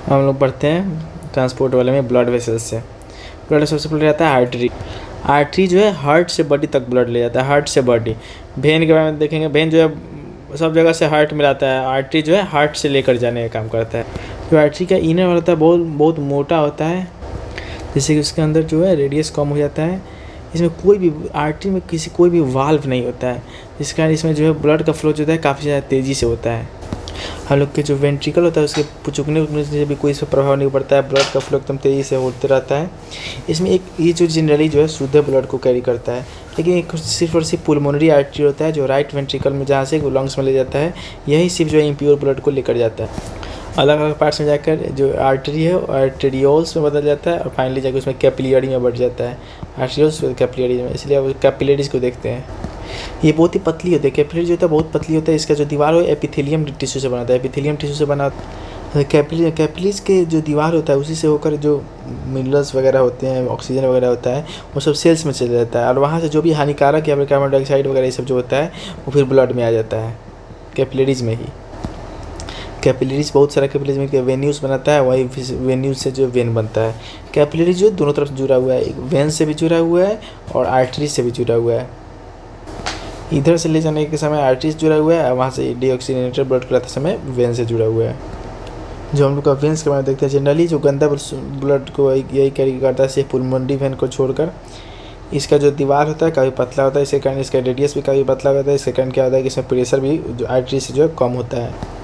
हम लोग पढ़ते हैं ट्रांसपोर्ट वाले में ब्लड वेसल्स से। ब्लड सबसे पहले आता है आर्टरी। आर्टरी जो है हार्ट से बॉडी तक ब्लड ले जाता है, हार्ट से बॉडी। वेन के बारे में देखेंगे, वेन जो है सब जगह से हार्ट में आता है, आर्टरी जो है हार्ट से लेकर जाने का काम करता है। जो आर्टरी का इनर होता है बहुत मोटा होता है, जैसे कि उसके अंदर जो है रेडियस कम हो जाता है। इसमें कोई भी आर्टरी में कोई भी वाल्व नहीं होता है, जिस कारण इसमें जो है ब्लड का फ्लो जो है काफ़ी ज़्यादा तेज़ी से होता है। हम लोग के जो वेंट्रिकल होता है उसके पुचुकने उकने से भी कोई इस पर प्रभाव नहीं पड़ता है, ब्लड का फ्लो एकदम तेज़ी से होते रहता है। इसमें एक ये जो जनरली जो है शुद्ध ब्लड को कैरी करता है, लेकिन एक सिर्फ और सिर्फ पुलमोनरी आर्टरी होता है जो राइट वेंट्रिकल में जहाँ से लंग्स में ले जाता है, यही सिर्फ जो है इम्प्योर ब्लड को लेकर जाता है। अलग अलग पार्ट्स में जाकर जो आर्टरी है आर्टेरियोल्स में बदल जाता है और फाइनली जाकर उसमें कैपिलरी में बढ़ जाता है, आर्टेरियोल्स कैपिलरी में, इसलिए अब कैपिलरीज को देखते हैं। ये बहुत ही पतली होती है, कैपिलरी जो होता है बहुत पतली होता है। इसका जो दीवार हो एपिथेलियम टिश्यू से बनाता है, एपिथेलियम टिश्यू से बना कैपिलरीज के जो दीवार होता है उसी से होकर जो मिनरल्स वगैरह होते हैं, ऑक्सीजन वगैरह होता है, वो सब सेल्स में चले जाता है और वहाँ से जो भी हानिकारक या फिर कार्बन डाइऑक्साइड वगैरह ये सब जो होता है वो फिर ब्लड में आ जाता है कैपिलरीज में ही। कैपिलरीज बहुत सारा कैपिलरीज में वेन्यूज़ बनाता है, वही वेन्यूज़ से जो वेन बनता है। कैपिलरीज जो दोनों तरफ जुड़ा हुआ है, एक वेन से भी जुड़ा हुआ है और आर्टरी से भी जुड़ा हुआ है। इधर से ले जाने के समय आर्टरी से जुड़ा हुआ है, वहाँ से डीऑक्सीजनेटेड ब्लड को लाते समय वेन से जुड़ा हुआ है। जो हम लोग का वेन्स के बारे में देखते हैं, जनरली जो गंदा ब्लड को यही कैरी करता है सिर्फ पुलमोनरी वेन को छोड़कर। इसका जो दीवार होता है काफ़ी पतला होता है, इसके कारण इसका रेडियस भी काफ़ी पतला होता है। इसके कारण क्या होता है कि इसमें प्रेशर भी जो आर्टरी से जो है कम होता है।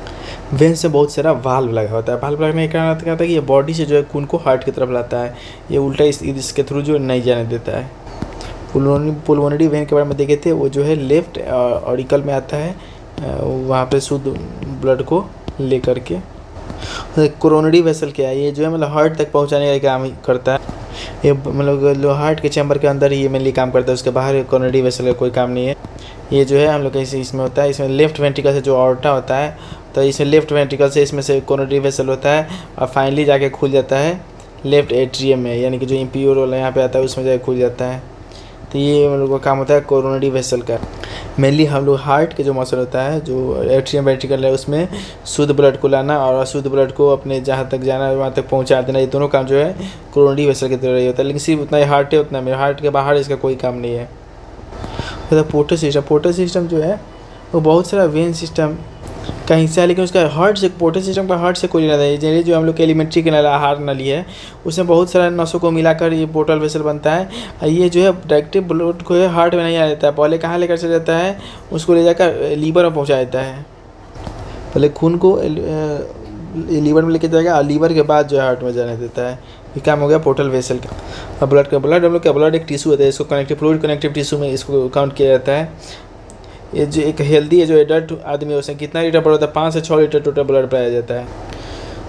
वेन से बहुत सारा वाल्व लगा होता है, वाल्व लगने के कारण क्या होता है कि ये बॉडी से जो है खून को हार्ट की तरफ लाता है, ये उल्टा इसके थ्रू जो नहीं जाने देता है। पुलमोनरी वेन के बारे में देखे थे, वो जो है लेफ्ट ऑरिकल में आता है, वहाँ पे शुद्ध ब्लड को ले करके। कोरोनरी वेसल क्या है, ये जो है मतलब हार्ट तक पहुँचाने का काम करता है। ये मतलब हार्ट के चैम्बर के अंदर ही ये मेनली काम करता है, उसके बाहर कोरोनरी वेसल का कोई काम नहीं है। ये जो है हम लोग इसमें होता है, इसमें लेफ्ट वेंट्रिकल से जो ऑर्टा होता है, तो इसमें लेफ्ट वेंट्रिकल से इसमें से कोरोनरी वेसल होता है और फाइनली जाके खुल जाता है लेफ्ट एट्रियम में, यानी कि जो इम्प्योर वाला यहाँ पे आता है उसमें जाके खुल जाता है। तो ये हम लोग का काम होता है कोरोनरी वेसल का। मेनली हम लोग हार्ट के जो मसल होता है, जो एट्रियम वेंट्रिकल है, उसमें शुद्ध ब्लड को लाना और अशुद्ध ब्लड को अपने जहाँ तक जाना है वहाँ तक पहुँचा देना, ये दोनों काम जो है कोरोनरी वेसल के तरह ही होता है। लेकिन सिर्फ उतना ही हार्ट है, उतना मेरे हार्ट के बाहर इसका कोई काम नहीं है। तो पोर्टल सिस्टम जो है वो बहुत सारा वेन सिस्टम का हिस्सा है, लेकिन उसका हार्ट से पोर्टल सिस्टम का हार्ट से कोई लेना है। जनरली जो हम लोग के एलिमेंट्री के आहार नली है, उसमें बहुत सारा नसों को मिलाकर ये पोर्टल वेसल बनता है। ये जो है डायरेक्ट ब्लड को हार्ट में नहीं आ जाता है, पहले कहाँ लेकर चला जाता है, उसको ले जाकर लीवर में पहुँचा देता है। पहले खून को लीवर में लेके जाएगा और लीवर के बाद जो है हार्ट में जाने देता है। ये काम हो गया पोर्टल वेसल का। और ब्लड हम लोग का ब्लड एक टिश्यू होता है, इसको कनेक्टिव फ्लूइड कनेक्टिव टिश्यू में इसको काउंट किया जाता है। ये जो एक हेल्दी है जो एडल्ट आदमी है उसमें कितना लीटर ब्लड होता है, 5 से 6 लीटर टोटल ब्लड पाया जाता है।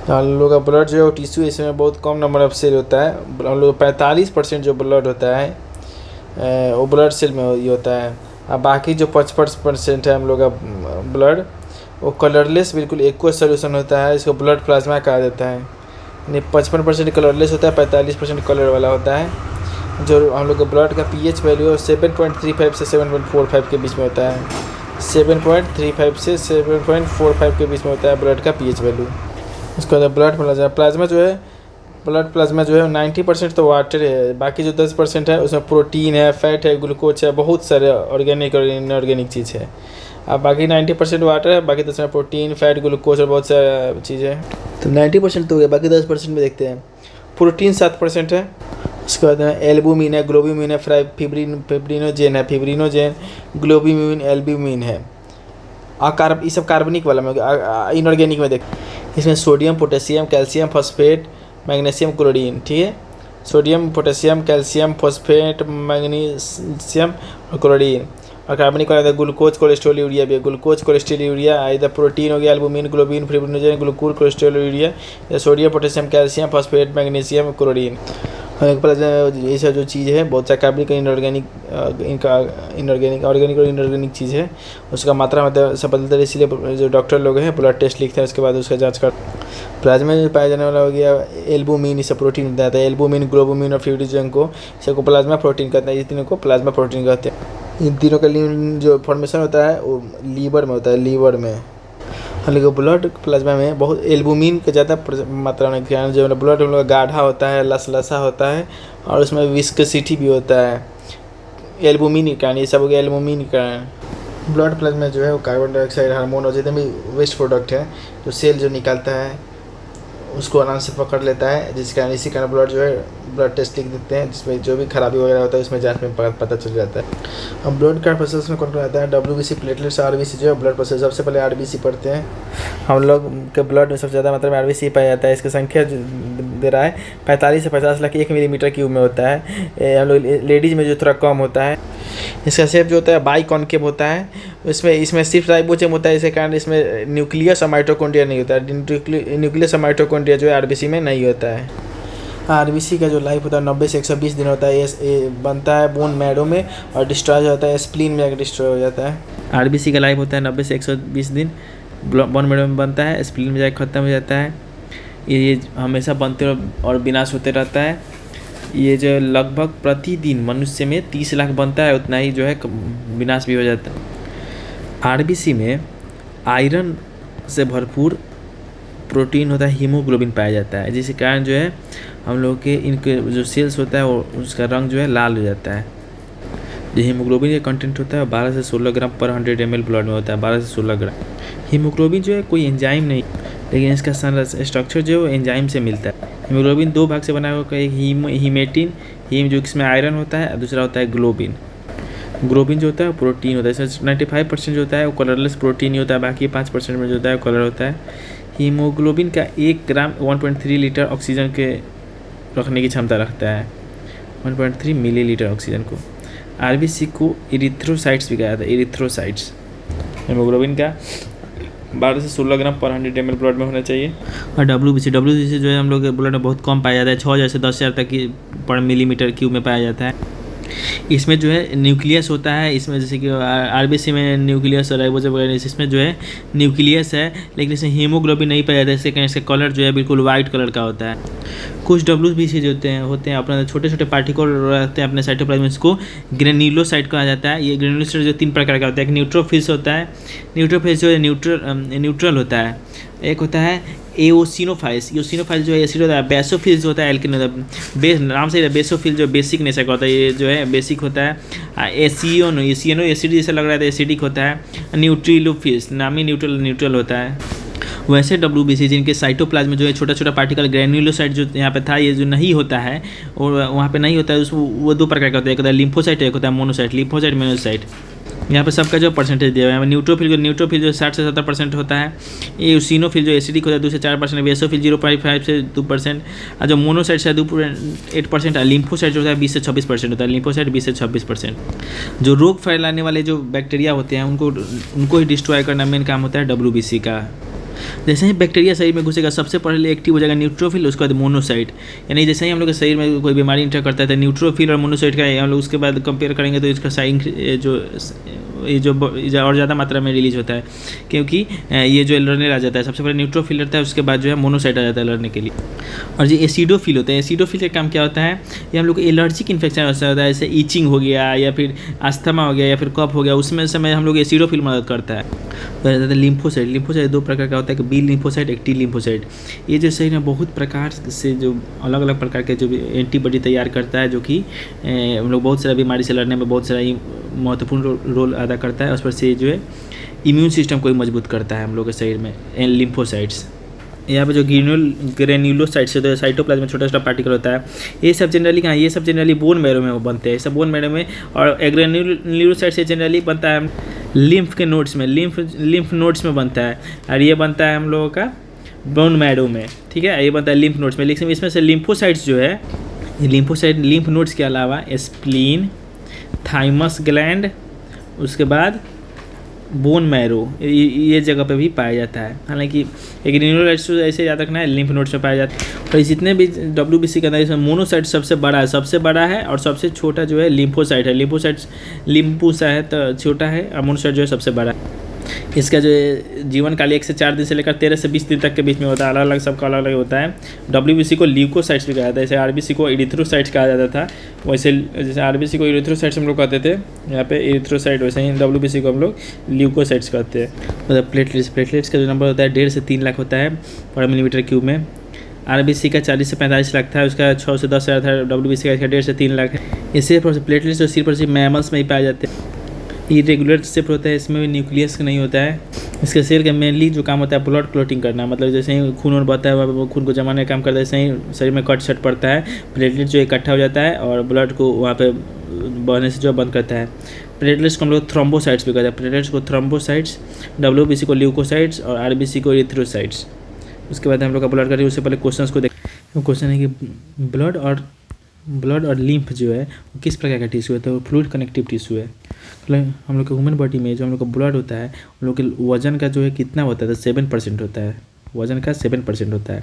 हम लोग का ब्लड जो है वो टिश्यू इसमें बहुत कम नंबर ऑफ सेल होता है। हम लोग 45% जो ब्लड होता है वो ब्लड सेल में ये होता है, और बाकी जो 55% है हम लोग का ब्लड वो कलरलेस बिल्कुल एक्वस सोल्यूशन होता है, इसको ब्लड प्लाज्मा कहा जाता है। यानी 55% कलरलेस होता है, 45% कलर वाला होता है। जो हम लोग का ब्लड का पीएच वैल्यू 7.35 से 7.45 के बीच में होता है। 7.35 से 7.45 के बीच में होता है ब्लड का पीएच वैल्यू। उसके बाद ब्लड प्लाज्मा जो है 90% तो वाटर है, बाकी जो 10% है उसमें प्रोटीन है, फैट है, ग्लूकोज है, बहुत सारे ऑर्गेनिक और इनऑर्गेनिक चीज़ है। अब बाकी 90% वाटर है, बाकी 10% प्रोटीन, फैट, ग्लूकोज और बहुत सारा चीज़ है। तो 90% तो हो गया, बाकी 10% में देखते हैं। प्रोटीन 7% है, उसके बाद एल्बुमिन है, ग्लोब्यूमिन है, फिब्रिनोजेन है, ग्लोब्यूमिन, एल्बुमिन है। और ये सब कार्बनिक वाला में इनऑर्गेनिक में देख, इसमें sodium, potassium, calcium, phosphate, magnesium, chlorine, ठीक है। Sodium, potassium, calcium, phosphate, magnesium और क्लोरीन। और कार्बनिक वाला ग्लूकोज, कोलेस्ट्रॉल, यूरिया भी है। ग्लूकोज, कोलेस्ट्रॉल, यूरिया, इधर प्रोटीन हो गया albumin, globin, fibrinogen, glucose, cholesterol, urea, या sodium, potassium, calcium, phosphate, magnesium, chlorine. ये सब जो चीज़ है बहुत सा कार्बनिक इनऑर्गेनिक ऑर्गेनिक और इनऑर्गेनिक चीज़ है, उसका मात्रा मतलब सब बदलता है। इसलिए जो डॉक्टर लोग हैं ब्लड टेस्ट लिखते हैं, उसके बाद उसका जांच कर। प्लाज्मा में पाया जाने वाला हो गया एल्बुमिन, इससे प्रोटीन बताता है। एल्बुमिन, ग्लोबुमिन और फिब्रिनोजेन को इसको प्लाज्मा प्रोटीन कहते हैं, इस तीनों को प्लाज्मा प्रोटीन कहते हैं। इन तीनों का जो फॉर्मेशन होता है वो लीवर में होता है, लीवर में। हालांकि ब्लड प्लाज्मा में बहुत एल्बुमिन का ज़्यादा मात्रा में कारण जो ब्लड हम लोग गाढ़ा होता है, लसलसा होता है और उसमें विस्कोसिटी भी होता है। एल्बुमिन के कारण, ये सब हो गया एल्बुमिन के कारण। ब्लड प्लाज्मा जो है वो कार्बन डाइऑक्साइड, हार्मोन और जितने भी वेस्ट प्रोडक्ट है जो सेल जो निकालता है उसको आराम से पकड़ लेता है, जिस कारण इसी कारण ब्लड जो है ब्लड टेस्ट लिख देते हैं, जिसमें जो भी खराबी वगैरह होता है उसमें जांच में पता चल जाता है। अब ब्लड का प्रोसेस में कौन कौन आता है? WBC, प्लेटलेट्स, RBC जो है ब्लड प्रोसेस। सबसे पहले RBC पढ़ते हैं। हम लोग के ब्लड में सबसे ज़्यादा मात्रा में RBC पाया जाता है। इसकी संख्या दे रहा है 45 से 50 लाख 1 मिलीमीटर क्यूब में होता है। हम लोग लेडीज़ में जो थोड़ा कम होता है। इसका शेप जो होता है बाई कॉन्केव होता है। इसमें सिर्फ राइबोसोम होता है, इसी कारण इसमें न्यूक्लियस और माइटोकॉन्ड्रिया नहीं होता है। न्यूक्लियस और माइटोकॉन्ड्रिया जो है RBC में नहीं होता है। RBC का जो लाइफ होता है 90 से 120 दिन होता है। ये बनता है बोन मैरो में और डिस्ट्रॉय होता है, स्प्लीन में जाकर डिस्ट्रॉय हो जाता है। RBC का लाइफ होता है 90 से 120 दिन, बोन मैरो में बनता है, स्प्लीन में जाकर ख़त्म हो जाता है। ये हमेशा बनते और विनाश होते रहता है। ये जो लगभग प्रतिदिन मनुष्य में 30 लाख बनता है, उतना ही जो है विनाश भी हो जाता है। RBC में आयरन से भरपूर प्रोटीन होता है, हीमोग्लोबिन पाया जाता है, जिसके कारण जो है हम लोग के इनके जो सेल्स होता है वो उसका रंग जो है लाल हो जाता है। जो हीमोग्लोबिन का कंटेंट होता है 12 से 16 ग्राम पर 100 ml ब्लड में होता है, 12 से 16 ग्राम। हीमोग्लोबिन जो है कोई एंजाइम नहीं, लेकिन इसका स्ट्रक्चर जो है एंजाइम से मिलता है। हीमोग्लोबिन 2 भाग से बना हुआ, एक हीमेटिन हीम जो इसमें आयरन होता है, और दूसरा होता है ग्लोबिन। ग्लोबिन जो होता है प्रोटीन होता है। इसमें 95% जो होता है वो कलरलेस प्रोटीन ही होता है, बाकी 5% में जो होता है कलर होता है। हीमोग्लोबिन का 1 ग्राम 1.3 लीटर ऑक्सीजन के रखने की क्षमता रखता है, 1.3 मिलीलीटर ऑक्सीजन को। RBC को इरिथ्रोसाइट्स भी कहा जाता है, इरिथ्रोसाइट्स। हीमोग्लोबिन का 12 से 16 ग्राम पर 100 ml ब्लड में होना चाहिए। और WBC जो है हम लोग के ब्लड में बहुत कम पाया जाता है, 6000 से 10,000 तक की पर मिलीमीटर क्यूब में पाया जाता है। इसमें जो है न्यूक्लियस होता है, इसमें जैसे कि RBC में न्यूक्लियस और राइबोसोम वगैरह, इसमें जो है न्यूक्लियस है, लेकिन इसमें हीमोग्लोबिन नहीं पाया जाता है, इसके कारण इसका कलर जो है बिल्कुल वाइट कलर का होता है। कुछ WBC जो होते हैं अपने छोटे छोटे पार्टिकल रहते हैं अपने साइटोप्लाज्म, इसको ग्रेन्युलोसाइट कहा जाता है। ये ग्रेन्युलोसाइट जो 3 प्रकार का होता है। एक न्यूट्रोफिल्स होता है, न्यूट्रोफिल्स जो है न्यूट्रल होता है। एक होता है एओसिनोफाइल्स, एओसिनोफाइल जो है एसिड होता है। बेसोफिल्स होता है एल्किन होता है। बेस नाम से बेसोफिल जो बेसिक नेचर का होता है, ये जो है बेसिक होता है। एसियनो एसिड जैसा लग रहा है तो एसिडिक होता है। न्यूट्रिलोफिल्स नाम ही न्यूट्रल होता है। वैसे WBC जिनके साइटोप्लाज्म में जो है छोटा छोटा पार्टिकल ग्रेन्युलोसाइट जो यहाँ पे था, ये जो नहीं होता है और वहाँ पे नहीं होता है, उसको वो 2 प्रकार का होता है। एक होता है लिम्फोसाइट, एक होता है मोनोसाइट। लिम्फोसाइट, मोनोसाइट यहाँ पे सबका जो परसेंटेज दिया हुआ है। न्यूट्रोफिल जो 60 से 70% होता है। ये सीनोफिल जो एसिडिक होता है 2 से 4%। बेसोफिल 0.5 से 2%। और जो मोनोसाइट से 2.8%। लिम्फोसाइट जो होता है 20 से 26% होता है। लिम्फोसाइट 20 से 26%। जो रोग फैलाने वाले जो बैक्टीरिया होते हैं उनको ही डिस्ट्रॉय करना मेन काम होता है WBC का। जैसे ही बैक्टीरिया शरीर में घुसेगा सबसे पहले एक्टिव हो जाएगा न्यूट्रोफिल, उसके बाद मोनोसाइट। यानी जैसे ही हम लोग के शरीर में कोई बीमारी इंटर करता है तो न्यूट्रोफिल और मोनोसाइट का हम लोग उसके बाद कंपेयर करेंगे तो इसका जो और ज़्यादा मात्रा में रिलीज होता है, क्योंकि ये जो लड़ने आ जाता है सबसे पहले न्यूट्रोफिल लड़ता है, उसके बाद जो है मोनोसाइट आ जाता है लड़ने के लिए। और जो एसिडोफिल होता है, एसिडोफिल का काम क्या होता है? ये हम लोग को एलर्जिक इन्फेक्शन होता है, जैसे ईचिंग हो गया या फिर अस्थमा हो गया या फिर कफ हो गया, उसमें समय हम लोग एसिडोफिल मदद करता है। लिम्फोसाइट 2 प्रकार का होता है, बी लिम्फोसाइट, एक टी लिम्फोसाइट। ये जो शरीर में बहुत प्रकार से जो अलग अलग प्रकार के जो एंटीबॉडी तैयार करता है, जो कि हम लोग बहुत सारा बीमारी से लड़ने में बहुत सारा महत्वपूर्ण रोल अदा करता है। उस पर से जो है इम्यून सिस्टम को मजबूत करता है हम लोग के शरीर में लिम्फोसाइट्स। यहाँ पे जो ग्रेन्युलोसाइट्स है, साइटोप्लाज्म में छोटा छोटा पार्टिकल होता है। ये सब जनरली बोन मैरो में बनते हैं, सब बोन मैरो में। और ग्रेन्युलोसाइट से जनरली बनता है लिम्फ के नोड्स में, लिम्फ नोड्स में बनता है। और ये बनता है हम लोगों का बोन मैरो में, ठीक है। ये बनता है लिम्फ नोड्स में। लेकिन इसमें से लिम्फोसाइट्स जो है, लिम्फोसाइट लिम्फ नोड्स के अलावा स्प्लीन, थाइमस ग्लैंड, उसके बाद बोन मैरो, ये जगह पे भी पाया जाता है। हालांकि एक ग्रेन्युलोसाइट्स ऐसे याद रखना है, लिम्फ नोड्स में पाया जाता है। और जितने भी WBC के अंदर इसमें मोनोसाइट सबसे बड़ा है और सबसे छोटा जो है लिम्फोसाइट है। लिम्फोसाइट छोटा है और मोनोसाइट जो है सबसे बड़ा है। इसका जो जीवन काल 1 से 4 दिन से लेकर 13 से 20 दिन तक के बीच में होता है। अलग अलग सबका अलग अलग होता है। WBC को ल्यूकोसाइट्स भी कहा जाता है, जैसे RBC को एरिथ्रोसाइट्स कहा जाता था, वैसे जैसे RBC को एरिथ्रोसाइट्स हम लोग कहते थे, यहाँ पे एरिथ्रोसाइट, वैसे ही WBC को हम लोग ल्यूकोसाइट्स कहते हैं। मतलब प्लेटलेट्स का जो नंबर होता है 1.5 से 3 लाख होता है पर मिलीमीटर क्यूब में। RBC का 40 से 45 लाख था, उसका 6 से 10 हज़ार था। WBC का 1.5 से 3 लाख है। इससे प्लेटलेट्स जो सिर्फ और सिर्फ मैमल्स में ही पाए जाते हैं। इरेगुलर शेप होता है, इसमें भी न्यूक्लियस नहीं होता है। इसके सेल का मेनली जो काम होता है ब्लड क्लॉटिंग करना, मतलब जैसे ही खून और बहता है वो खून को जमाने का काम करता है, ऐसे ही शरीर में कट शट पड़ता है, प्लेटलेट जो इकट्ठा हो जाता है और ब्लड को वहाँ पे बहने से जो बंद करता है। प्लेटलेट्स को हम लोग थ्रोम्बोसाइट्स भी कहते हैं। प्लेटलेट्स को थ्रोम्बोसाइट्स, WBC को ल्यूकोसाइट्स और RBC को एरिथ्रोसाइट्स। उसके बाद हम लोग का ब्लड करेंगे, उससे पहले क्वेश्चन को देख। क्वेश्चन है कि ब्लड और लिम्फ जो है वो किस प्रकार का टिश्यू है, तो फ्लूइड कनेक्टिव टिश्यू है। मतलब हम लोग के ह्यूमन बॉडी में जो हम लोग का ब्लड होता है, हम लोग के वजन का जो है कितना होता है, तो 7% होता है। वजन का 7% होता है।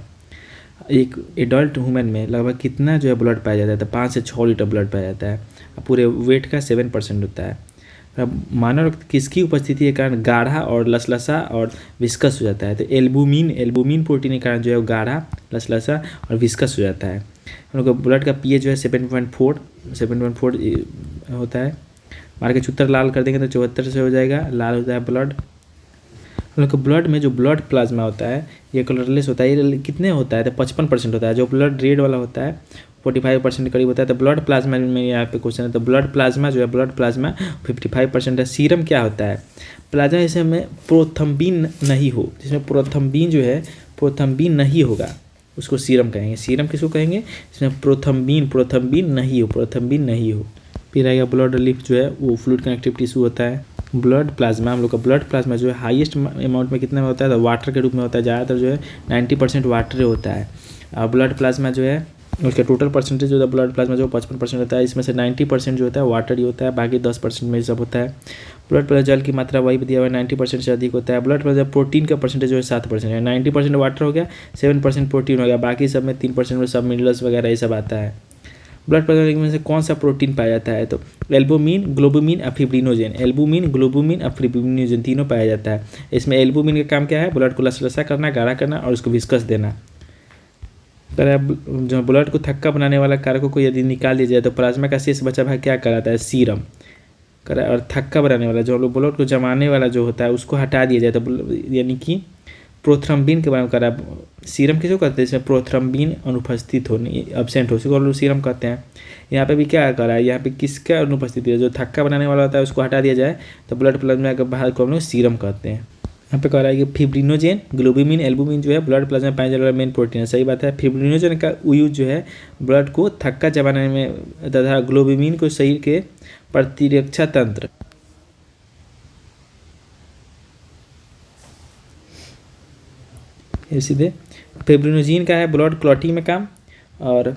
एक एडल्ट ह्यूमन में लगभग कितना जो है ब्लड पाया जाता है, तो 5 से 6 लीटर ब्लड पाया जाता है। पूरे वेट का 7% होता है। अब मानव रक्त किसकी उपस्थिति के कारण गाढ़ा और लसलसा और विस्कस हो जाता है, तो एल्बुमिन प्रोटीन के कारण जो है गाढ़ा, लसलसा और विस्कस हो जाता है। हम लोग का ब्लड का pH जो है 7.4 होता है। मार के 74 लाल कर देंगे तो 74 से हो जाएगा, लाल होता है ब्लड। हम लोग के ब्लड में जो ब्लड प्लाज्मा होता है ये कलरलेस होता है। ये कितने होता है, तो 55% होता है। जो ब्लड रेड वाला होता है 45% के करीब होता है। तो ब्लड प्लाज्मा में यहाँ पे क्वेश्चन है, तो ब्लड प्लाज्मा जो है, ब्लड प्लाज्मा 55% है। सीरम क्या होता है, प्लाज्मा जैसे में प्रोथम्बिन नहीं हो, जिसमें प्रोथम्बिन जो है प्रोथम्बिन नहीं होगा उसको सीरम कहेंगे। सीरम किसको कहेंगे, इसमें प्रोथम्बिन नहीं हो। फिर आएगा ब्लड लिम्फ जो है वो फ्लूइड कनेक्टिव टिश्यू होता है। ब्लड प्लाज्मा, हम लोग का ब्लड प्लाज्मा जो है हाईएस्ट अमाउंट में कितना में होता है, तो वाटर के रूप में होता है। ज़्यादातर जो है 90% वाटर होता है। और ब्लड प्लाज्मा जो है उसका टोटल परसेंटेज जो होता है ब्लड प्लाज्मा जो 55% होता है। इसमें से 90% जो होता है वाटर ही होता है, बाकी 10% में सब होता है। ब्लड प्लाज्मा जल की मात्रा वही दिया हुआ है 90% से अधिक होता है। ब्लड प्लाज्मा प्रोटीन का परसेंटेज जो है 7% है। 90% वाटर हो गया, 7% प्रोटीन हो गया, बाकी सब में 3% में सब मिनरल्स वगैरह ये सब आता है। ब्लड प्लाज्मा में से कौन सा प्रोटीन पाया जाता है, तो एल्बुमिन, ग्लोबुमिन और फिब्रिनोजेन। एल्बुमिन, ग्लोबुमिन और फिब्रिनोजेन तीनों पाया जाता है। इसमें एल्बुमिन का काम क्या है, ब्लड को लसलसा करना, गाढ़ा करना और उसको विस्कस देना। जो ब्लड को थक्का बनाने वाला कारकों को यदि निकाल दिया जाए तो प्लाज्मा का शेष बचा भाग क्या कहलाता है, सीरम। और थक्का बनाने वाला जो लोग ब्लड को जमाने वाला जो होता है उसको हटा दिया जाए तो यानी कि प्रोथ्रम्बिन के बारे में करा। सीरम किसको कहते हैं, इसमें प्रोथ्रम्बिन अनुपस्थित होने, एब्सेंट हो, उसको लोग सीरम कहते हैं। यहाँ पे भी क्या करा है, यहाँ पे किसका अनुपस्थिति है, जो थक्का बनाने वाला होता है उसको हटा दिया जाए तो ब्लड प्लाज्मा के भाग को हम लोग सीरम कहते हैं। यहाँ पे कह रहा है कि फिब्रिनोजेन, ग्लोबुमिन, एल्बुमिन जो है ब्लड प्लाज्मा में पाए जाने वाला मेन प्रोटीन है। सही बात है। फिब्रिनोजेन का यूज जो है ब्लड को थक्का जमाने में तथा ग्लोबुमिन को शरीर के प्रतिरक्षा तंत्र सीधे। फिब्रिनोजेन का है ब्लड क्लॉटिंग में काम, और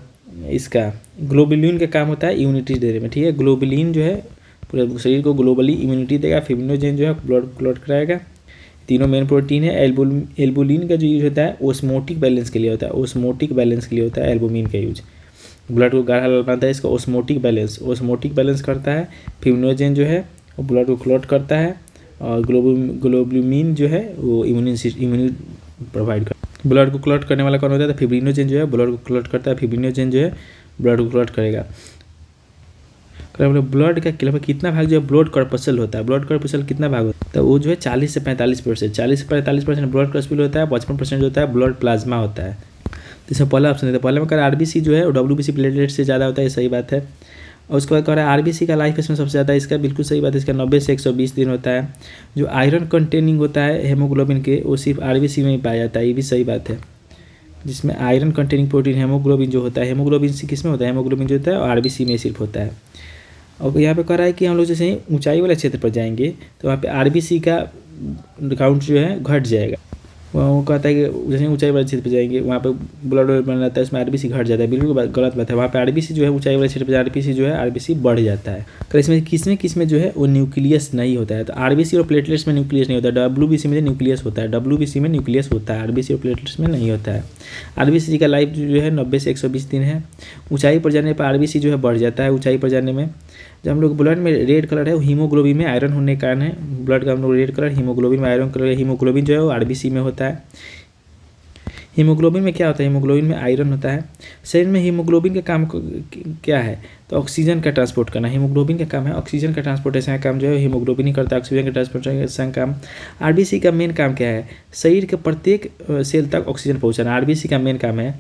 इसका ग्लोबुलिन का काम होता है इम्यूनिटी देने में। ठीक है, ग्लोबुलिन जो है पूरे शरीर को ग्लोबली इम्यूनिटी देगा, फिब्रिनोजेन जो है ब्लड क्लॉट कराएगा। तीनों मेन प्रोटीन है। एल्बुलिन का जो यूज होता है ओस्मोटिक बैलेंस के लिए होता है, ओस्मोटिक बैलेंस के लिए होता है एल्बुमिन का यूज। ब्लड को गाढ़ा बनाता है, इसका ओस्मोटिक बैलेंस करता है। फिब्रिनोजेन जो है वो ब्लड को क्लॉट करता है, और ग्लोबुलिन जो है वो इम्यूनिटी प्रोवाइड करता है। ब्लड को क्लॉट करने वाला कौन होता है, तो फिब्रिनोजेन जो है ब्लड को क्लॉट करता है। फिब्रिनोजेन जो है ब्लड को क्लॉट करेगा। ब्लड का लगभग कितना भाग जो है ब्लड कॉर्पसल होता है, ब्लड कॉर्पसल कितना भाग होता है, तो वो जो है 40 से 45% ब्लड कॉर्पसल होता है, 55% जो होता है ब्लड प्लाज्मा होता है। तो इसमें पहला ऑप्शन है, पहले में कह रहा है RBC जो है WBC प्लेटलेट से ज़्यादा होता है, सही बात है। और उसके बाद कह रहा है RBC का लाइफ स्पैन सबसे ज़्यादा है, इसका बिल्कुल सही बात है। इसका 90 से 120 दिन होता है। जो आयरन कंटेनिंग होता है हेमोग्लोबिन के, वो सिर्फ RBC में ही पाया जाता है, ये भी सही बात है। जिसमें आयरन कंटेनिंग प्रोटीन हेमोग्लोबिन जो होता है, हेमोग्लोबिन से किस में होता है, हेमोग्लोबिन जो होता है और RBC में सिर्फ होता है। और यहाँ पे कह रहा है कि हम लोग जैसे ही ऊंचाई वाले क्षेत्र पर जाएंगे तो वहाँ पे RBC का काउंट जो है घट जाएगा। वो कहता है कि जैसे ऊंचाई वाले क्षेत्र पर जाएंगे वहाँ पे ब्लड बन जाता है, उसमें RBC घट जाता है। बिल्कुल गलत बात है। वहाँ पे RBC जो है ऊंचाई वाले क्षेत्र पर RBC जो है RBC बढ़ जाता है। तो इसमें किसमें जो है वो न्यूक्लियस नहीं होता है। तो RBC और प्लेटलेट्स में न्यूक्लियस नहीं होता है, WBC में न्यूक्लियस होता है, WBC में न्यूक्लियस होता है, RBC और प्लेटलेट्स में नहीं होता है। RBC का लाइफ जो है 90 से 120 दिन है। ऊंचाई पर जाने पर RBC जो है बढ़ जाता है ऊंचाई पर जाने में। जब हम लोग ब्लड में रेड कलर है वो हीमोग्लोबिन में आयरन होने के कारण है। ब्लड का हम लोग रेड कलर हीमोग्लोबिन में आयरन कलर, हीमोग्लोबिन जो है वो आरबीसी में होता है। हीमोग्लोबिन में क्या होता है, हीमोग्लोबिन में आयरन होता है। शरीर में हीमोग्लोबिन का काम क्या है, तो ऑक्सीजन का ट्रांसपोर्ट करना। हीमोग्लोबिन का काम है ऑक्सीजन का ट्रांसपोर्टेशन का काम जो है हीमोग्लोबिन ही करता है, ऑक्सीजन का ट्रांसपोर्टेशन का काम। आरबीसी का मेन काम क्या है, शरीर के प्रत्येक सेल तक ऑक्सीजन पहुंचाना। आरबीसी का मेन काम है,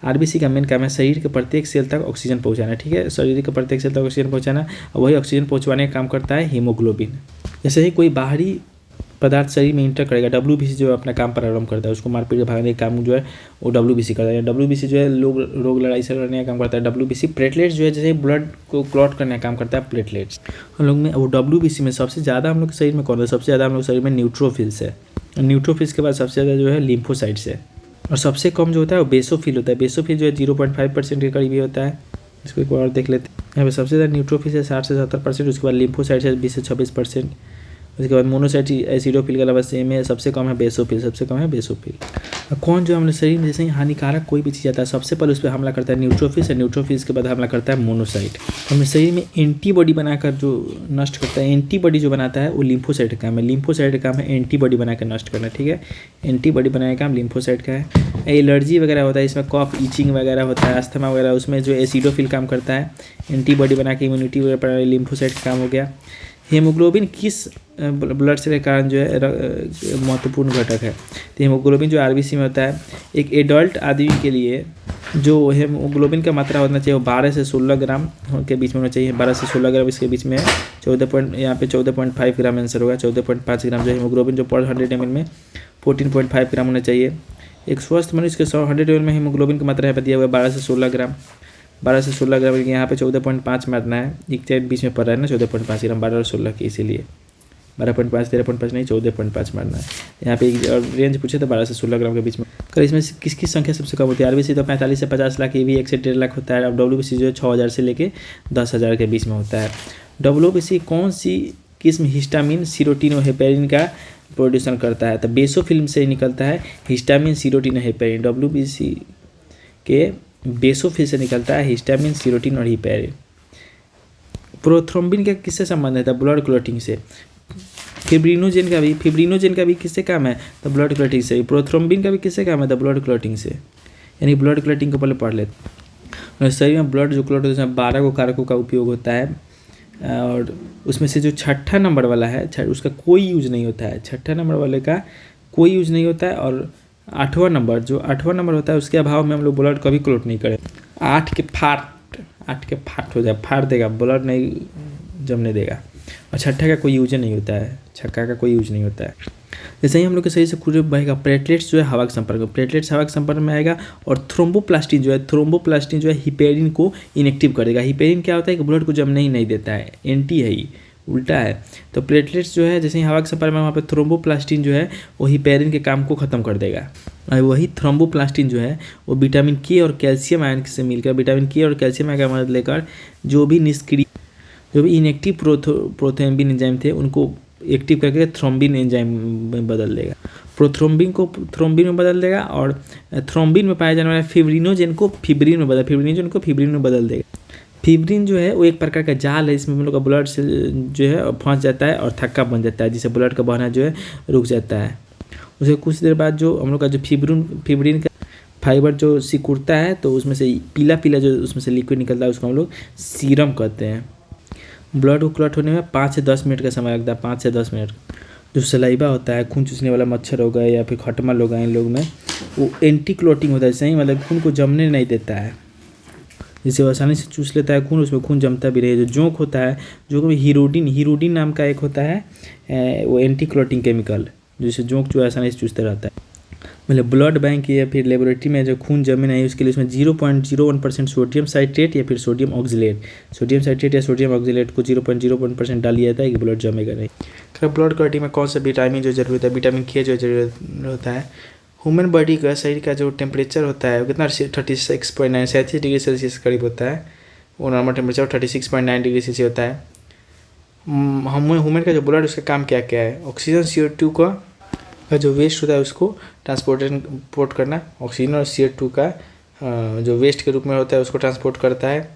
आरबीसी का मेन काम है शरीर के प्रत्येक सेल तक ऑक्सीजन पहुंचाना। ठीक है, शरीर के प्रत्येक सेल तक ऑक्सीजन पहुंचाना, और वही ऑक्सीजन पहुंचवाने का काम करता है हीमोग्लोबिन। जैसे ही कोई बाहरी पदार्थ शरीर में इंटर करेगा, डब्ल्यूबीसी जो है अपना काम प्रारंभ करता है, उसको मारपीट के भागने का काम जो है वो डब्ल्यूबीसी करता है। डब्ल्यूबीसी जो है रोग लड़ाई से लड़ने का काम करता है। डब्ल्यूबीसी प्लेटलेट्स जो है जैसे ब्लड को क्लॉट करने का काम करता है प्लेटलेट्स। हम लोग में वो डब्ल्यूबीसी में सबसे ज़्यादा हम लोग के शरीर में कौन है, सबसे ज़्यादा हम लोग शरीर में न्यूट्रोफिल्स है। न्यूट्रोफिल्स के बाद सबसे ज़्यादा जो है लिम्फोसाइट्स है, और सबसे कम जो होता है वो बेसोफिल होता है। बेसोफिल जो है 0.5% के करीब ही होता है। इसको एक बार देख लेते हैं। यहाँ पे सबसे ज़्यादा न्यूट्रोफिल्स है 60 से 70%, उसके बाद लिम्फोसाइट्स है 20 से 26%, उसके बाद मोनोसाइट एसिडोफिल का अलावा सेम है, सबसे कम है बेसोफिल, सबसे कम है बेसोफिल। कौन जो हमारे शरीर में जैसे ही हानिकारक कोई भी चीज़ आता है सबसे पहले उस पर हमला करता है न्यूट्रोफिल्स, और न्यूट्रोफिल्स के बाद हमला करता है मोनोसाइट। हमें शरीर में एंटीबॉडी बनाकर जो नष्ट करता है, एंटीबॉडी जो बनाता है वो लिम्फोसाइट का काम है। लिम्फोसाइट का काम है एंटीबॉडी बनाकर नष्ट करना। ठीक है, एंटीबॉडी बनाने का काम लिम्फोसाइट का है। एलर्जी वगैरह होता है, इसमें कॉफ ईचिंग वगैरह होता है, अस्थमा वगैरह, उसमें जो एसिडोफिल काम करता है एंटीबॉडी बना के इम्यूनिटी वगैरह बढ़ाने, लिम्फोसाइट का काम हो गया। हीमोग्लोबिन किस ब्लड सेल के कारण जो है महत्वपूर्ण घटक है, तो हीमोग्लोबिन जो आरबीसी में होता है, एक एडल्ट आदमी के लिए जो हीमोग्लोबिन का मात्रा होना चाहिए वो 12 से 16 ग्राम के बीच में होना चाहिए। 12 से 16 ग्राम, इसके बीच में 14.5 ग्राम आंसर होगा। 14.5 ग्राम जो हीमोग्लोबिन जो पर 100 ml में 14.5 ग्राम होना चाहिए। एक स्वस्थ मनुष्य के 100 ml में हीमोग्लोबिन की मात्रा है दिया हुआ है 12 से 16 ग्राम। 12 से 16 ग्राम, यहाँ पे 14.5 मारना है, एक साइड बीच में पड़ रहा है ना 14.5 ग्राम, 12 और 16 की, इसीलिए 12.5 13.5 नहीं 14.5 मारना है। यहाँ पे एक रेंज पूछे तो 12 से 16 ग्राम के बीच में। कर इसमें किसकी संख्या सबसे कम होती है, आरबीसी तो 45 से 50 लाख, ये भी 1 से 1.5 लाख होता है। अब डब्ल्यूबीसी जो है 6000 से लेके 10,000 के बीच में होता है। डब्ल्यूबीसी कौन सी किस्म हिस्टामिन, सीरोटिन और हेपेरिन का प्रोड्यूसन करता है, तो बेसोफिल्म से निकलता है हिस्टामिन, सीरोटिन और हेपेरिन। डब्ल्यूबीसी के बेसोफिल से निकलता है हिस्टामिन, सीरोटिन और हिपेरिन। प्रोथ्रोम्बिन का किससे संबंध है, तो ब्लड क्लॉटिंग से। फिब्रिनोजेन का भी किससे काम है, तो ब्लड क्लॉटिंग से। प्रोथ्रोम्बिन का भी किससे काम है, तो ब्लड क्लॉटिंग से। यानी ब्लड क्लॉटिंग को पहले पढ़ लेते हैं। शरीर में ब्लड जो क्लॉट होता है 12 को कारकों का उपयोग होता है, और उसमें से जो 6ठा नंबर वाला है उसका कोई यूज नहीं होता है। 6ठा नंबर वाले का कोई यूज नहीं होता है, और 8वां नंबर होता है उसके अभाव में हम लोग ब्लड कभी क्लॉट नहीं करें। 8 के फाट हो जाए, फाड़ देगा, ब्लड नहीं जमने देगा। और 6ठा का कोई यूज नहीं होता है, छक्का का कोई यूज नहीं होता है। जैसे ही हम लोग के शरीर से खून बहेगा, प्लेटलेट्स जो है हवा के संपर्क में, प्लेटलेट्स हवा के संपर्क में आएगा, और थ्रोम्बोप्लास्टिन जो है हिपेरिन को इनएक्टिव कर देगा। हिपेरिन क्या होता है कि ब्लड को जमने ही नहीं देता है, एंटी है ही, उल्टा है। तो प्लेटलेट्स जो है जैसे ही हवा के संपर्क में, वहाँ पे थ्रोम्बोप्लास्टिन जो है वो हिपेरिन के काम को ख़त्म कर देगा। और वही थ्रोम्बोप्लास्टिन जो है वो विटामिन के और कैल्शियम आयन से मिलकर, विटामिन के और कैल्शियम आयन की मदद लेकर जो भी इनएक्टिव प्रोथ्रोम्बिन एंजाइम थे उनको एक्टिव करके थ्रोम्बिन एंजाइम में बदल देगा। प्रोथ्रोम्बिन को थ्रोम्बिन में बदल देगा, और थ्रोम्बिन में पाया जाने वाला फिब्रिनोजेन को फिब्रिन में बदल देगा। फिब्रिन जो है वो एक प्रकार का जाल है, इसमें हम लोग का ब्लड से जो है फंस जाता है और थक्का बन जाता है, जिससे ब्लड का बहना जो है रुक जाता है। उसके कुछ देर बाद जो हम लोग का जो फिब्रिन का फाइबर जो सिकुड़ता है, तो उसमें से पीला जो उसमें से लिक्विड निकलता है उसको हम लोग सीरम कहते हैं। ब्लड को क्लॉट होने में 5 से 10 मिनट का समय लगता है, 5 से 10 मिनट। जो सलाइवा होता है, खून चूसने वाला मच्छर हो गए या फिर खटमल हो गए, इन लोग में वो एंटी क्लॉटिंग होता है, सही मतलब खून को जमने नहीं देता है, जिससे वो आसानी से चूस लेता है खून, उसमें खून जमता भी रहे। जो जोंक होता है, जोंक में हीरोडिन नाम का एक होता है, वो एंटी क्लॉटिंग केमिकल, जिससे जोंक जो आसानी से चूसता रहता है। मतलब ब्लड बैंक या फिर लेबोरेटरी में जो खून जमे नहीं, उसके लिए उसमें 0.01% सोडियम साइट्रेट या फिर सोडियम ऑक्जिलेट को 0.01% डाल दिया जाता है कि ब्लड जमेगा नहीं। ब्लड क्लॉटिंग में कौन सा विटामिन जो जरूरत है, विटामिन के जो जरूरत होता है। ह्यूमन बॉडी का, शरीर का जो टेम्परेचर होता है वो कितना 36.9 डिग्री सेल्सियस करीब होता है। वो नॉर्मल टेम्परेचर 36.9 डिग्री सेल्सियस होता है। ह्यूमन का जो ब्लड उसका काम क्या क्या है, ऑक्सीजन CO2 का जो वेस्ट होता है उसको ट्रांसपोर्ट करना, ऑक्सीजन और CO2 का जो वेस्ट के रूप में होता है उसको ट्रांसपोर्ट करता है।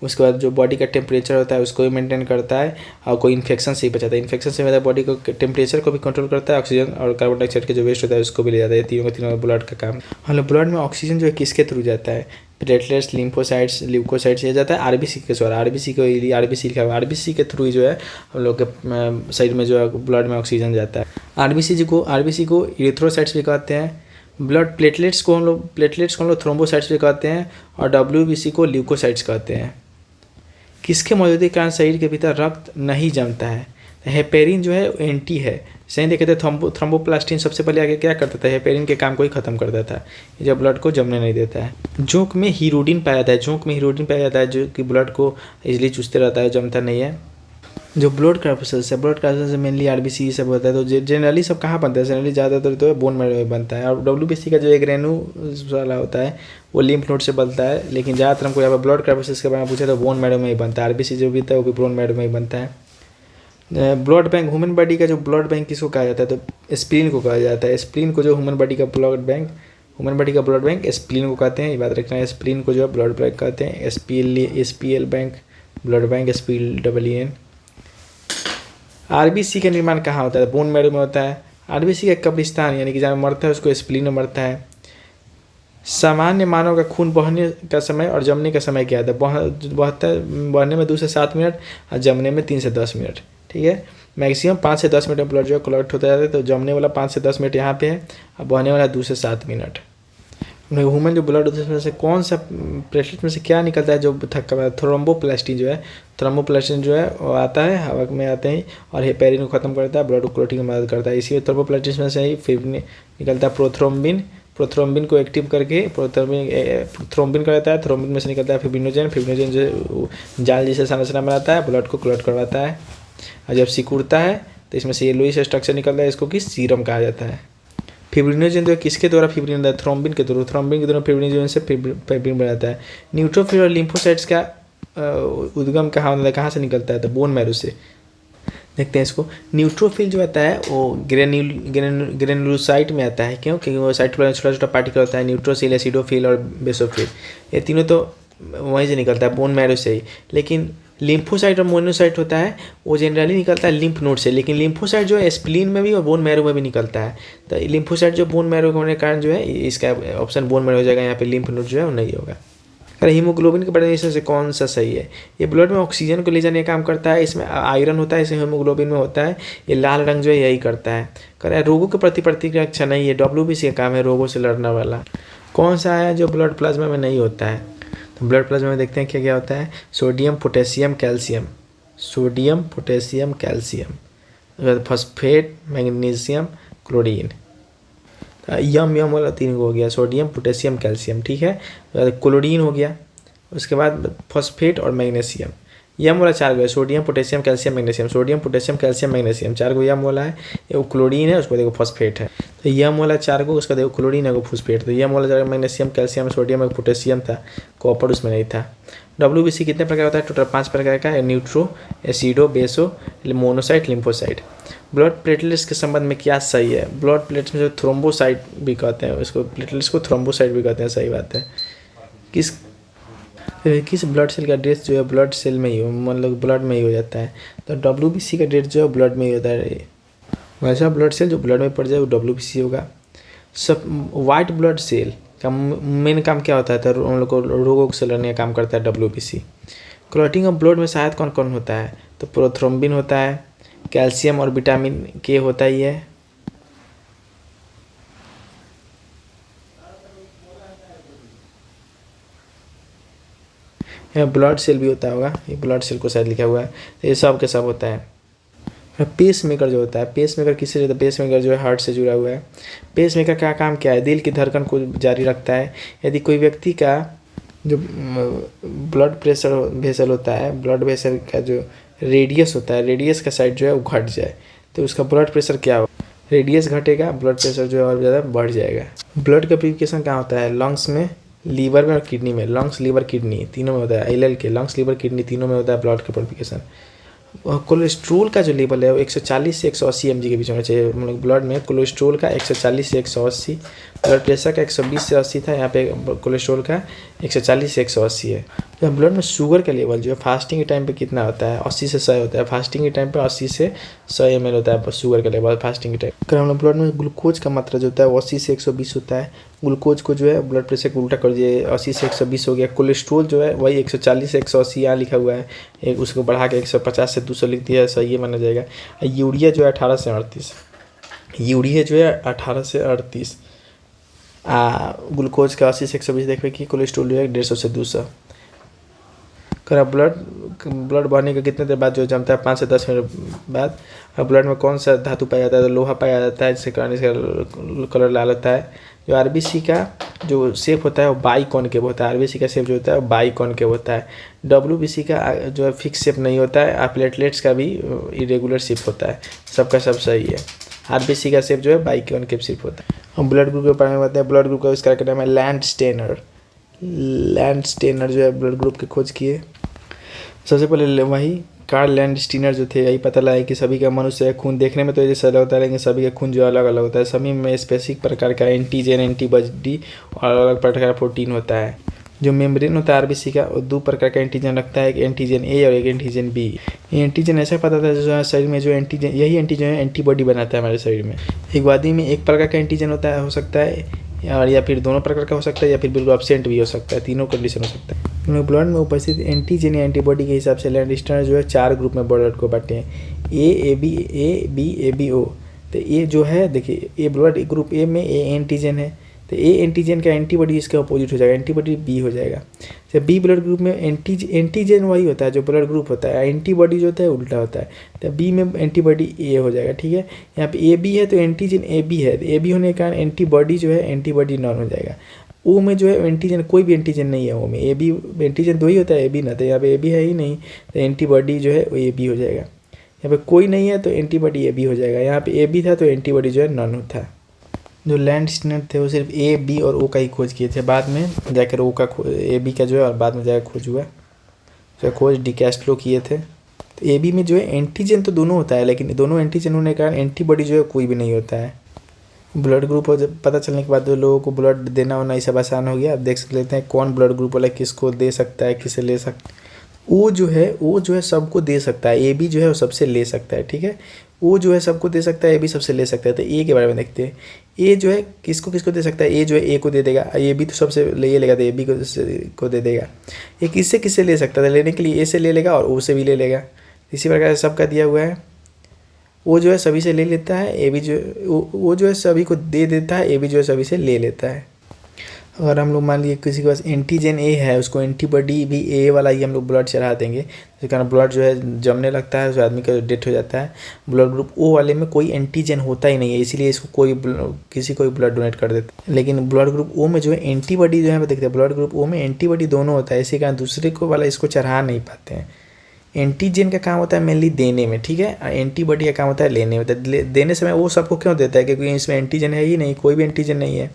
उसके बाद जो बॉडी का टेम्परेचर होता है उसको भी मेंटेन करता है और कोई इन्फेक्शन से ही बचाता है। इन्फेक्शन से मतलब बॉडी को टेम्परेचर को भी कंट्रोल करता है, ऑक्सीजन और कार्बन डाइऑक्साइड के जो वेस्ट होता है उसको भी ले जाता है। तीनों ब्लड का काम। मतलब ब्लड में ऑक्सीजन जो है किसके थ्रू जाता है? प्लेटलेट्स, लिम्फोसाइट्स, ल्यूकोसाइट्स ये जाता है आरबीसी के द्वारा। आरबीसी को आरबीसी लिखा हुआ है, आरबीसी के थ्रू ही जो है हम लोग के शरीर में जो है ब्लड में ऑक्सीजन जाता है। आरबीसी को इरिथ्रोसाइट्स भी कहते हैं। ब्लड प्लेटलेट्स को हम लोग थ्रोम्बोसाइट्स भी कहते हैं और डब्ल्यूबीसी को ल्यूकोसाइट्स कहते हैं। किसके मौजूदगी के कारण शरीर के भीतर रक्त नहीं जमता है? हेपेरिन जो है एंटी है। सही देखे थे थ्रोम्बोप्लास्टिन सबसे पहले आगे क्या करता था? हेपेरिन के काम को ही खत्म कर देता है, जब ब्लड को जमने नहीं देता है। जोंक में हीरोडिन पाया जाता है, जो कि ब्लड को इजली चूसते रहता है, जमता नहीं है। जो ब्लड कार्पसेल्स है मेनली आरबीसी सब होता है। तो जनरली सब कहाँ बनता है? जनरली ज़्यादातर तो बोन मैरो में बनता है। और डब्ल्यूबीसी का जो एक रेनू वाला होता है वो लिम्फ नोड से बनता है, लेकिन ज़्यादातर हमको यहाँ पर ब्लड कार्पसेल्स के बारे में पूछा तो बोन मैरो में ही बनता है। आरबीसी जो भी था वो भी बोन मैरो में ही बनता है। ब्लड बैंक, ह्यूमन बॉडी का जो ब्लड बैंक किसको कहा जाता है? तो स्प्लीन को कहा जाता है। स्प्लीन को जो ह्यूमन बॉडी का ब्लड बैंक स्प्लीन को कहते हैं, ये बात रखना है। स्प्लीन को जो है ब्लड बैंक कहते हैं। SPL bank, blood bank, SPLEN। RBC का निर्माण कहाँ होता है? बोन मैरो में होता है। आरबीसी का कब्रिस्तान यानी कि जहाँ मरता है उसको स्प्लीन में मरता है। सामान्य मानव का खून बहने का समय और जमने का समय क्या है? बहने में 2 से 7 मिनट और जमने में 3 से 10 मिनट। ठीक है, मैक्सिमम 5 से 10 मिनट में ब्लड जो कलेक्ट होता जाता है। तो जमने वाला 5 से 10 मिनट यहाँ पे है और बहने वाला 2 से 7 मिनट। ह्यूमन जो ब्लड होता है उसमें से कौन सा प्लेटलेट में से क्या निकलता है? जो थ्रोम्बोप्लास्टिन जो है वो आता है हवा में आते ही और हेपेरिन को खत्म करता है, ब्लड को क्लोटिंग में मदद करता है। इसी थ्रोम्बोप्लास्टिन में से ही फिर निकलता है प्रोथ्रोम्बिन को एक्टिव करके थ्रोम्बिन करता है। थ्रोम्बिन में से निकलता है फिब्रिनोजन जो जाल जैसे संरचना बनाता है, ब्लड को क्लॉट करवाता है। और जब सिकुड़ता है तो इसमें से येलोइश स्ट्रक्चर निकलता है, इसको कि सीरम कहा जाता है। फिब्रिनोजन जो किसके द्वारा फिब्रिन होता है? थ्रोम्बिन के द्वारा फिब्रिनोजन से फिब्रिन बनाता है। न्यूट्रोफिल और लिम्फोसाइट्स का उद्गम कहाँ होता है, कहाँ से निकलता है? तो बोन मैरो से। देखते हैं इसको। न्यूट्रोफिल जो आता है वो ग्रेनुलोसाइट में आता है। क्यों? क्योंकि वो साइट पर छोटा छोटा पार्टिकल होता है। न्यूट्रोसिल, एसिडोफिल और बेसोफिल, ये तीनों तो वहीं से निकलता है, बोन मैरो से ही। लेकिन लिम्फोसाइट और मोनोसाइट होता है वो जनरली निकलता है लिम्फ नोड से, लेकिन लिम्फोसाइट जो है स्प्लीन में भी और बोन मैरो में भी निकलता है। तो लिम्फोसाइट जो बोन मैरो होने के कारण जो है इसका ऑप्शन बोन मैरो हो जाएगा। यहाँ पे लिम्फ नोड जो है वो नहीं होगा। अगर हीमोग्लोबिन के बारे में से कौन सा सही है? ये ब्लड में ऑक्सीजन को ले जाने का काम करता है। इसमें आयरन होता है, इसे हीमोग्लोबिन में होता है। ये लाल रंग जो है यही करता है। कह रोगों के प्रति प्रतिरक्षा नहीं है, डब्ल्यूबीसी का काम है रोगों से लड़ने वाला। कौन सा है जो ब्लड प्लाज्मा में नहीं होता है? तो ब्लड प्लाज्मा में देखते हैं क्या क्या होता है। Sodium, potassium, calcium, phosphate, magnesium, chlorine. यम वाला 3 हो गया, सोडियम, पोटेशियम, कैल्शियम। ठीक है, क्लोरीन हो गया, उसके बाद फॉस्फेट और मैग्नीशियम। यम वाला 4 गया, sodium, potassium, calcium, magnesium. Sodium, potassium, calcium, magnesium 4 गो यम वाला है। वो क्लोरीन है, उसको देखो फॉस्फेट है। तो यम वाला 4 गो, उसका देखो क्लोरीन है, वो फॉस्फेट। तो यम वाला 4 मैग्नीशियम, कैल्शियम, सोडियम और पोटेशियम था, कॉपर उसमें नहीं था। डब्ल्यूबीसी कितने प्रकार होता है? टोटल 5 प्रकार का है। न्यूट्रो, एसिडो, बेसो, मोनोसाइट, लिम्फोसाइट। ब्लड प्लेटलेट्स के संबंध में क्या सही है? ब्लड प्लेट्स में जो थ्रोम्बोसाइट भी कहते हैं, उसको प्लेटलेट्स को थ्रोम्बोसाइट भी कहते हैं। सही बात है। किस ब्लड सेल का डेथ जो है ब्लड सेल में ही हो, मतलब ब्लड में ही हो जाता है। तो डब्ल्यूबीसी का डेथ जो है ब्लड में ही होता है। वैसा ब्लड सेल जो ब्लड में पड़ जाए वो डब्ल्यूबीसी होगा। सब वाइट ब्लड सेल का मेन काम क्या होता है? तो उन लोग को रोगों से लड़ने का काम करता है डब्ल्यूबीसी। क्लॉटिंग ऑफ ब्लड में सहायक कौन कौन होता है? तो प्रोथ्रोम्बिन होता है, कैल्शियम और विटामिन के होता ही है। ब्लड सेल भी होता होगा, ये ब्लड सेल को शायद लिखा हुआ है। तो ये सब के सब होता है। पेस मेकर जो होता है, पेस मेकर किससे जुड़ा है? पेस मेकर जो है हार्ट से जुड़ा हुआ है। पेस मेकर का काम क्या है? दिल की धड़कन को जारी रखता है। यदि कोई व्यक्ति का जो ब्लड प्रेशर वेसल होता है, ब्लड वेसल का जो रेडियस होता है, रेडियस का साइड जो है वो घट जाए तो उसका ब्लड प्रेशर क्या हो? रेडियस घटेगा, ब्लड प्रेशर जो है और ज़्यादा बढ़ जाएगा। ब्लड का प्यूरिफिकेशन कहाँ होता है? लंग्स में, लीवर में और किडनी में। लंग्स, लीवर, किडनी तीनों में होता है। LL के लंग्स, लीवर, किडनी तीनों में होता है ब्लड का प्यूरिफिकेशन। कोलेस्ट्रोल का जो लेवल है वो 140 से 180 mg के बीच में होना चाहिए। मतलब ब्लड में कोलेस्ट्रोल का 140 से 180, ब्लड प्रेशर का 120 से 80 था, यहाँ पे कोलेस्ट्रोल का 140 से 180 है। तो ब्लड में शुगर का लेवल जो है फास्टिंग के टाइम पे कितना होता है, 80 से 100 होता है। फास्टिंग के टाइम पे 80 से 100 ml होता है शुगर का लेवल फास्टिंग के टाइम। अगर हम लोग ब्लड में ग्लूकोज का मात्रा जो होता है वो 80 से 120 होता है। ग्लूकोज को जो है ब्लड प्रेशर को उल्टा कर दिए, 80 से 120 हो गया। कोलेस्ट्रोल जो है वही 140 से 180 यहाँ लिखा हुआ है, एक उसको बढ़ा के 150 से 200 लिख दिया, सही ये माना जाएगा। यूरिया जो है 18 से 38, यूरिया जो है 18 से 38। ग्लूकोज का 80 से 120 देखिए कि कोलेस्ट्रोल जो है 150 से 200। कर ब्लड बढ़ने के कितने देर बाद जो जमता है, 5 से 10 मिनट बाद। और ब्लड में कौन सा धातु पाया जाता है, तो लोहा पाया जाता है, जिसके कारण इसका कलर लाल होता है। जो आरबीसी का जो शेप होता है वो बाई कॉनकेव होता है। आरबीसी का शेप जो होता है वो बाई कॉनकेव होता है। डब्ल्यूबीसी का जो है फिक्स शेप नहीं होता है। और प्लेटलेट्स का भी इरेगुलर शेप होता है। सबका सब सही है। आरबीसी का शेप जो है बाई कॉनकेव शेप होता है। हम ब्लड ग्रुप के बारे में बताते हैं। ब्लड ग्रुप का इसका नाम है लैंडस्टेनर। लैंडस्टेनर जो है ब्लड ग्रुप की खोज किए। सबसे पहले वही कार्ल लैंडस्टीनर जो थे, यही पता लगा कि सभी का मनुष्य खून देखने में तो ये जैसा होता है, लेकिन सभी का खून जो अलग अलग होता है। सभी में स्पेसिफिक प्रकार का एंटीजन, एंटीबॉडी और अलग अलग प्रकार का प्रोटीन होता है। जो मेम्ब्रेन होता है आरबीसी का, वो 2 प्रकार का एंटीजन रखता है, एक एंटीजन ए और एक एंटीजन बी। ये एंटीजन ऐसा पता था जो शरीर में जो एंटीजन, यही एंटीजन एंटीबॉडी बनाता है हमारे शरीर में। एक आदमी में एक प्रकार का एंटीजन होता है, हो सकता है, और या फिर दोनों प्रकार का हो सकता है, या फिर बिल्कुल एब्सेंट भी हो सकता है। तीनों कंडीशन हो सकता है। ब्लड में उपस्थित एंटीजन या एंटीबॉडी के हिसाब से लैंडस्टेनर जो है 4 ग्रुप में ब्लड को बांटे हैं, A B A B O. तो ये जो है देखिए, ए ब्लड ग्रुप ए में ए एंटीजन है, तो ए एंटीजन का एंटीबॉडी इसका अपोजिट हो जाएगा, एंटीबॉडी बी हो जाएगा। तो बी ब्लड ग्रुप में एंटीजन वही होता है जो ब्लड ग्रुप होता है, एंटीबॉडी जो होता है उल्टा होता है। तो बी में एंटीबॉडी ए हो जाएगा, ठीक है। यहाँ पे ए बी है तो एंटीजन ए बी है, ए बी होने के कारण एंटीबॉडी जो है एंटीबॉडी नॉन हो जाएगा। ओ में जो है एंटीजन, कोई भी एंटीजन नहीं है ओ में। ए बी एंटीजन 2 ही होता है, ए बी ना, तो यहाँ पे ए बी है ही नहीं, तो एंटीबॉडी जो है वो ए बी हो जाएगा। यहाँ पे कोई नहीं है तो एंटीबॉडी ए बी हो जाएगा। यहाँ पे ए बी था तो एंटीबॉडी जो है नॉन था। जो लैंडस्टेनर थे वो सिर्फ ए बी और ओ का ही खोज किए थे, बाद में जाकर ओ का ए बी का जो है और बाद में जाकर खोज हुआ, तो खोज डी कैस्ट्रो किए थे। तो ए बी में जो है एंटीजन तो दोनों होता है, लेकिन दोनों एंटीजन होने के कारण एंटीबॉडी जो है कोई भी नहीं होता है। ब्लड ग्रुप पता चलने के बाद लोगों को ब्लड देना होना ये सब आसान हो गया। अब देख लेते हैं कौन ब्लड ग्रुप वाला किसको दे सकता है, किसे ले सकता है। ओ जो है सबको दे सकता है, ए बी जो है वो सबसे ले सकता है, ठीक है। ओ जो है सबको दे सकता है, ए बी सबसे ले सकता है। तो ए के बारे में देखते हैं। ए जो है किसको किसको दे सकता है, ए जो है ए को दे देगा, ए बी तो सबसे ले लेगा तो ए बी को दे देगा। ये किससे किससे ले सकता है, लेने के लिए ए से ले लेगा और ओ से भी ले लेगा। इसी प्रकार से सबका दिया हुआ है। वो जो है सभी से ले लेता है, ए बी जो वो जो है सभी को दे देता है, ए बी जो है सभी से ले लेता है। अगर हम लोग मान लिए किसी के पास एंटीजन ए है, उसको एंटीबॉडी भी ए वाला ही हम लोग ब्लड चढ़ा देंगे, जिस कारण ब्लड जो है जमने लगता है, उस आदमी का डेथ हो जाता है। ब्लड ग्रुप ओ वाले में कोई एंटीजन होता ही नहीं है, इसीलिए इसको किसी को भी ब्लड डोनेट कर देते हैं। लेकिन ब्लड ग्रुप ओ में जो है एंटीबॉडी जो है देखते हैं, ब्लड ग्रुप ओ में एंटीबॉडी दोनों होता है, इसी कारण दूसरे को वाला इसको चढ़ा नहीं पाते हैं। एंटीजन का काम होता है मेनली देने में, ठीक है। एंटीबॉडी का काम होता है लेने में। देने समय वो सबको क्यों देता है, क्योंकि इसमें एंटीजन है ही नहीं, कोई भी एंटीजन नहीं है।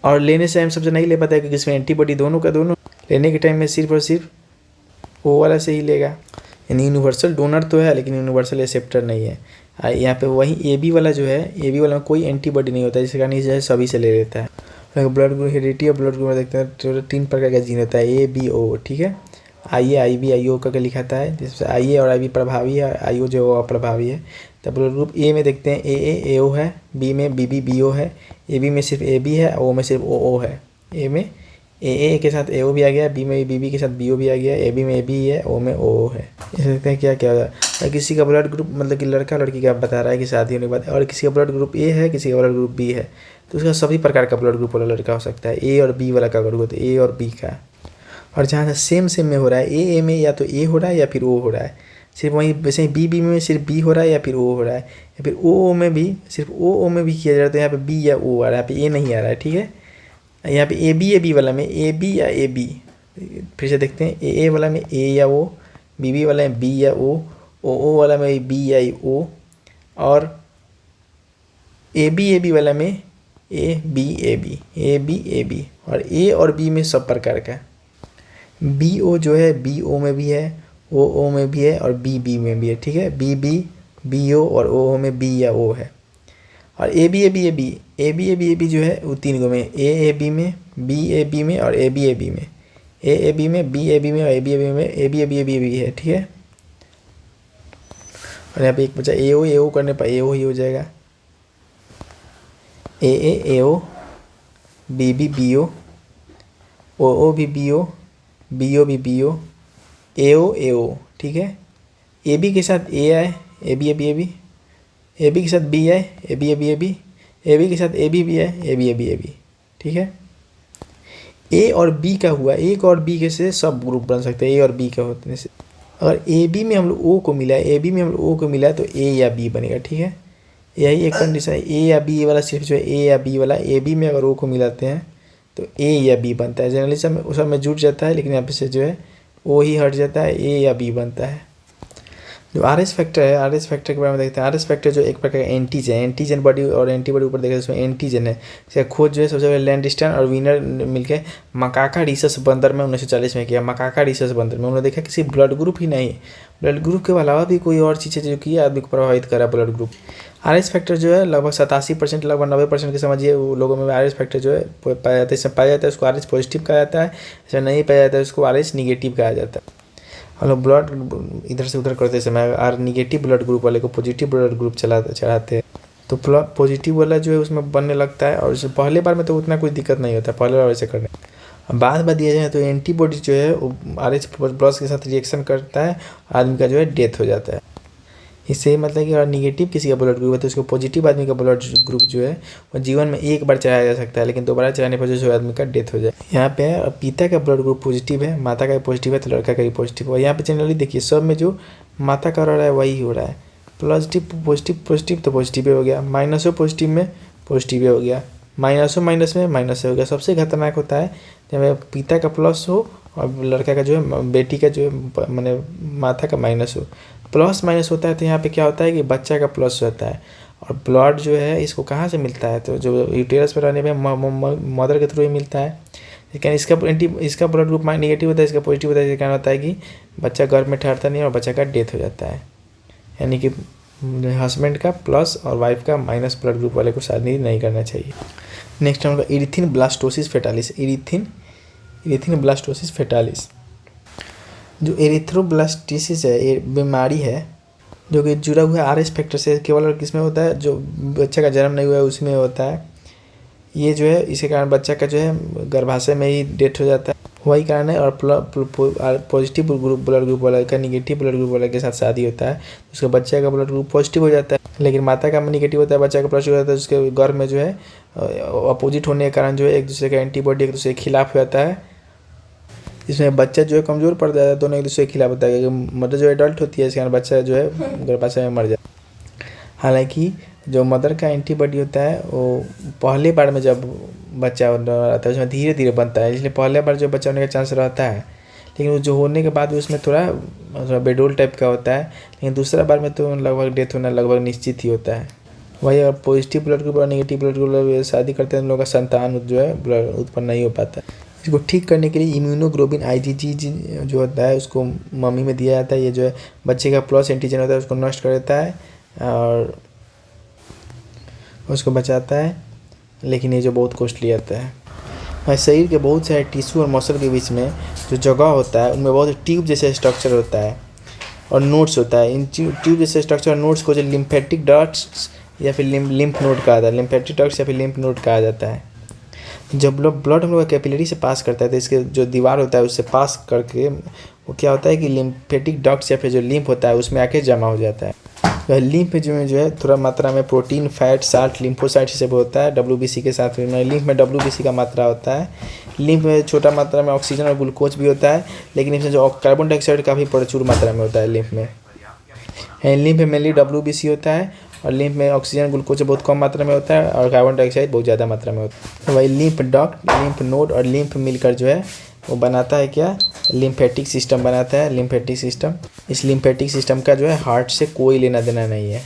और लेने से हम सबसे नहीं ले पाता है, क्योंकि इसमें एंटीबॉडी दोनों का दोनों। लेने के टाइम में सिर्फ और सिर्फ वो वाला से ही लेगा। यानी यूनिवर्सल डोनर तो है, लेकिन यूनिवर्सल एक्सेप्टर नहीं है। यहाँ पे वही ए बी वाला जो है, ए बी वाला में कोई एंटीबॉडी नहीं होता है, जिसके कारण जो है सभी से ले लेता है। ब्लड ग्रुप हेरिडिटी और ब्लड ग्रुप में देखते हैं तो 3 प्रकार का जीन होता है, ए बी ओ, ठीक है। आई ए आई बी आई ओ करके लिखाता है, जिससे आई ए और आई बी प्रभावी है, आई ओ जो है अप्रभावी है। तो ब्लड ग्रुप ए में देखते हैं ए ओ है, बी में बी ओ है, ए बी में सिर्फ ए बी है, ओ में सिर्फ ओ है। ए में ए के साथ ए ओ भी आ गया, बी में बी के साथ बी ओ भी आ गया, ए बी में ए बी है, ओ में ओ है। ये देखते हैं क्या क्या होगा। किसी का ब्लड ग्रुप मतलब कि लड़का लड़की का बता रहा है कि शादी होने के बाद, और किसी का ब्लड ग्रुप ए है, किसी का ब्लड ग्रुप बी है, तो उसका सभी प्रकार का ब्लड ग्रुप वाला लड़का हो सकता है। ए और बी वाला का ग्रुप होता है, ए और बी का। और जहाँ से सेम में हो रहा है, ए में या तो ए हो रहा है या फिर ओ हो रहा है, सिर्फ वहीं वैसे ही बी में सिर्फ बी हो रहा है या फिर ओ हो रहा है, या फिर ओ में भी सिर्फ ओ में भी किया जा रहा है। तो यहाँ पे बी या ओ आ रहा है, यहाँ पे ए नहीं आ रहा है, ठीक है। यहाँ पे ए बी वाला में ए बी या ए बी, फिर से देखते हैं। ए वाला में ए या ओ, बी वाला में बी या ओ वाला में बी या ओ, और ए बी वाला में ए बी, और ए और बी में सब प्रकार का। बी ओ जो है बी ओ में भी है, ओ में भी है और बी में भी है, ठीक है। बी ओ और ओ में बी या ओ है। और ए बी जो है वो 3 गो में, ए बी में, बी में और ए बी में, ए बी में, बी में और ए बी में, ए बी है, ठीक है। और यहाँ पे एक बचा ए ओ करने पर ए ओ ही हो जाएगा, ए ओ, बी ओ भी बी ओ भी बी ओ, ए ओ, ठीक है। ए बी के साथ ए आए, ए बी के साथ बी आए, ए बी के साथ ए बी आए, ए बी, ठीक है। ए और बी का हुआ, एक और बी के से सब ग्रुप बन सकते हैं, ए और बी का होने से। अगर ए बी में हम लोग ओ को मिला है, तो ए या बी बनेगा, ठीक है। यही एक कंडीशन है, ए या बी वाला सिर्फ जो है ए या बी वाला, ए बी में अगर ओ को मिलाते हैं तो ए या बी बनता है। जनरली सब में जुट जाता है, लेकिन यहाँ पे से जो है ओ ही हट जाता है, ए या बी बनता है। जो आर एस फैक्टर है, आर एस फैक्टर के बारे में देखते हैं। आर एस फैक्टर जो एक प्रकार का एंटीजन बॉडी और एंटीबॉडी ऊपर देखा उसमें एंटीजन है। इसका खोज जो है सबसे पहले लैंडस्टन और वीनर मिलकर मकाका रिसस बंदर में 1940 में किया। मकाका रिसस बंदर में उन्होंने देखा किसी ब्लड ग्रुप ही नहीं, ब्लड ग्रुप के अलावा भी कोई और चीज़ें जो की आदमी को प्रभावित करा blood group. R S factor जो है लगभग 87%, लगभग 90% के समझिए वो लोगों में आर एस फैक्टर जो है पाया जाता है। इसमें पाया जाता है उसको आर एस पॉजिटिव कहा जाता है, इसमें नहीं पाया जाता है उसको आर एस निगेटिव कहा जाता है। हम लोग ब्लड इधर से उधर करते समय आर निगेटिव ब्लड ग्रुप वाले को पॉजिटिव ब्लड ग्रुप चढ़ाते हैं, तो पॉजिटिव वाला जो है उसमें बनने लगता है। और पहले बार में तो उतना कोई दिक्कत नहीं होता, पहले बार वैसे करने। बाद में दिया जाए तो एंटीबॉडी जो है वो आर एच प्लस के साथ रिएक्शन करता है, आदमी का जो है डेथ हो जाता है। इससे मतलब कि अगर निगेटिव किसी का ब्लड ग्रुप है तो उसको पॉजिटिव आदमी का ब्लड ग्रुप जो है वो जीवन में एक बार चढ़ाया जा सकता है, लेकिन दोबारा चढ़ाने पर जो आदमी का डेथ हो जाए। यहाँ पे पिता का ब्लड ग्रुप पॉजिटिव है, माता का भी पॉजिटिव है, तो लड़का का भी पॉजिटिव है। यहाँ पे जनरली देखिए सब में जो माता का हो रहा है वही हो रहा है। पॉजिटिव तो पॉजिटिव हो गया, माइनसो पॉजिटिव में पॉजिटिव हो गया, माइनसो माइनस में माइनस हो गया। सबसे खतरनाक होता है जब पिता का प्लस हो और लड़का का जो है, बेटी का जो है मैंने माता का माइनस हो। प्लस माइनस होता है तो यहाँ पे क्या होता है कि बच्चा का प्लस होता है। और ब्लड जो है इसको कहाँ से मिलता है, तो जो यूटेरस पर रहने में मदर के थ्रू ही मिलता है। लेकिन इसका ब्लड ग्रुप नेगेटिव होता है, इसका पॉजिटिव होता है। इसका क्या होता है कि बच्चा गर्भ में ठहरता नहीं और बच्चा का डेथ हो जाता है। यानी कि हस्बैंड का प्लस और वाइफ का माइनस ब्लड ग्रुप वाले को शादी नहीं करना चाहिए। नेक्स्ट हम लोग erythrin blastocyst fetalis. Erythrin blastocyst fetalis जो एरिथ्रोब्लास्टिसिस है, ये बीमारी है जो कि जुड़ा हुआ है आर एस फैक्टर से। केवल और किसमें होता है, जो बच्चे का जन्म नहीं हुआ है उसमें होता है। ये जो है इसके कारण बच्चा का जो है गर्भाशय में ही डेथ हो जाता है, वही कारण है। और पॉजिटिव ग्रुप ब्लड ग्रुप वाला का निगेटिव ब्लड ग्रुप वाला के साथ शादी होता है तो उसके बच्चे का ब्लड ग्रुप पॉजिटिव हो जाता है, लेकिन माता का निगेटिव होता है, बच्चा का पॉजिटिव हो जाता है। उसके गर्भ में जो है अपोजिट होने के कारण जो है एक दूसरे का एंटीबॉडी एक दूसरे के खिलाफ हो जाता है। इसमें बच्चा जो है कमज़ोर पड़ जाता है, दोनों एक दूसरे के खिलाफ होता है। मदर जो एडल्ट होती है इसके कारण बच्चा जो है गर्भाशय में मर जाता है। हालांकि जो मदर का एंटीबॉडी होता है वो पहले बार में जब बच्चा रहता है उसमें धीरे धीरे बनता है, इसलिए पहले बार जो बच्चा होने का चांस रहता है, लेकिन वो जो होने के बाद उसमें थोड़ा बेडोल टाइप का होता है। लेकिन दूसरा बार में तो लगभग डेथ होना लगभग निश्चित ही होता है। वही और पॉजिटिव ब्लड ग्रुप और नेगेटिव ब्लड ग्रुप शादी करते हैं, उन लोगों का संतान जो है ब्लड उत्पन्न नहीं हो पाता। इसको ठीक करने के लिए इम्यूनोग्लोबिन IgG जो होता है उसको मम्मी में दिया जाता है। ये जो है बच्चे का प्लस एंटीजन होता है उसको नष्ट कर देता है और उसको बचाता है, लेकिन ये जो बहुत कॉस्टली आता है। शरीर के बहुत सारे टिश्यू और मसल के बीच में जो जगह होता है उनमें बहुत ट्यूब जैसे स्ट्रक्चर होता है और नोड्स होता है। इन ट्यूब जैसे स्ट्रक्चर और नोड्स को जो लिम्फेटिक डक्ट्स या फिर लिम्फ नोड कहा जाता है, लिम्फेटिक डक्ट्स या फिर लिम्फ नोड कहा जाता है। जब ब्लड हम लोग कैपिलरी से पास करता है तो इसके जो दीवार होता है उससे पास करके वो क्या होता है कि लिम्फेटिक डक्ट्स या फिर जो लिम्फ होता है उसमें आके जमा हो जाता है। तो लिम्फ जो है थोड़ा मात्रा में प्रोटीन, फैट, साल्ट, लिम्फोसाइट से होता है WBC के साथ। लिम्फ में WBC का मात्रा होता है। लिम्फ में छोटा मात्रा में ऑक्सीजन और ग्लूकोज भी होता है, लेकिन इसमें जो कार्बन डाइऑक्साइड काफ़ी प्रचुर मात्रा में होता है लिम्फ में। लिम्फ में मेनली WBC होता है और लिम्फ में ऑक्सीजन ग्लूकोज बहुत कम मात्रा में होता है और कार्बन डाइऑक्साइड बहुत ज़्यादा मात्रा में होता है। तो वही लिम्फ डक्ट, लिम्फ नोड और लिम्फ मिलकर जो है वो बनाता है क्या, लिम्फेटिक सिस्टम बनाता है। लिम्फेटिक सिस्टम, इस लिम्फेटिक सिस्टम का जो है हार्ट से कोई लेना देना नहीं है।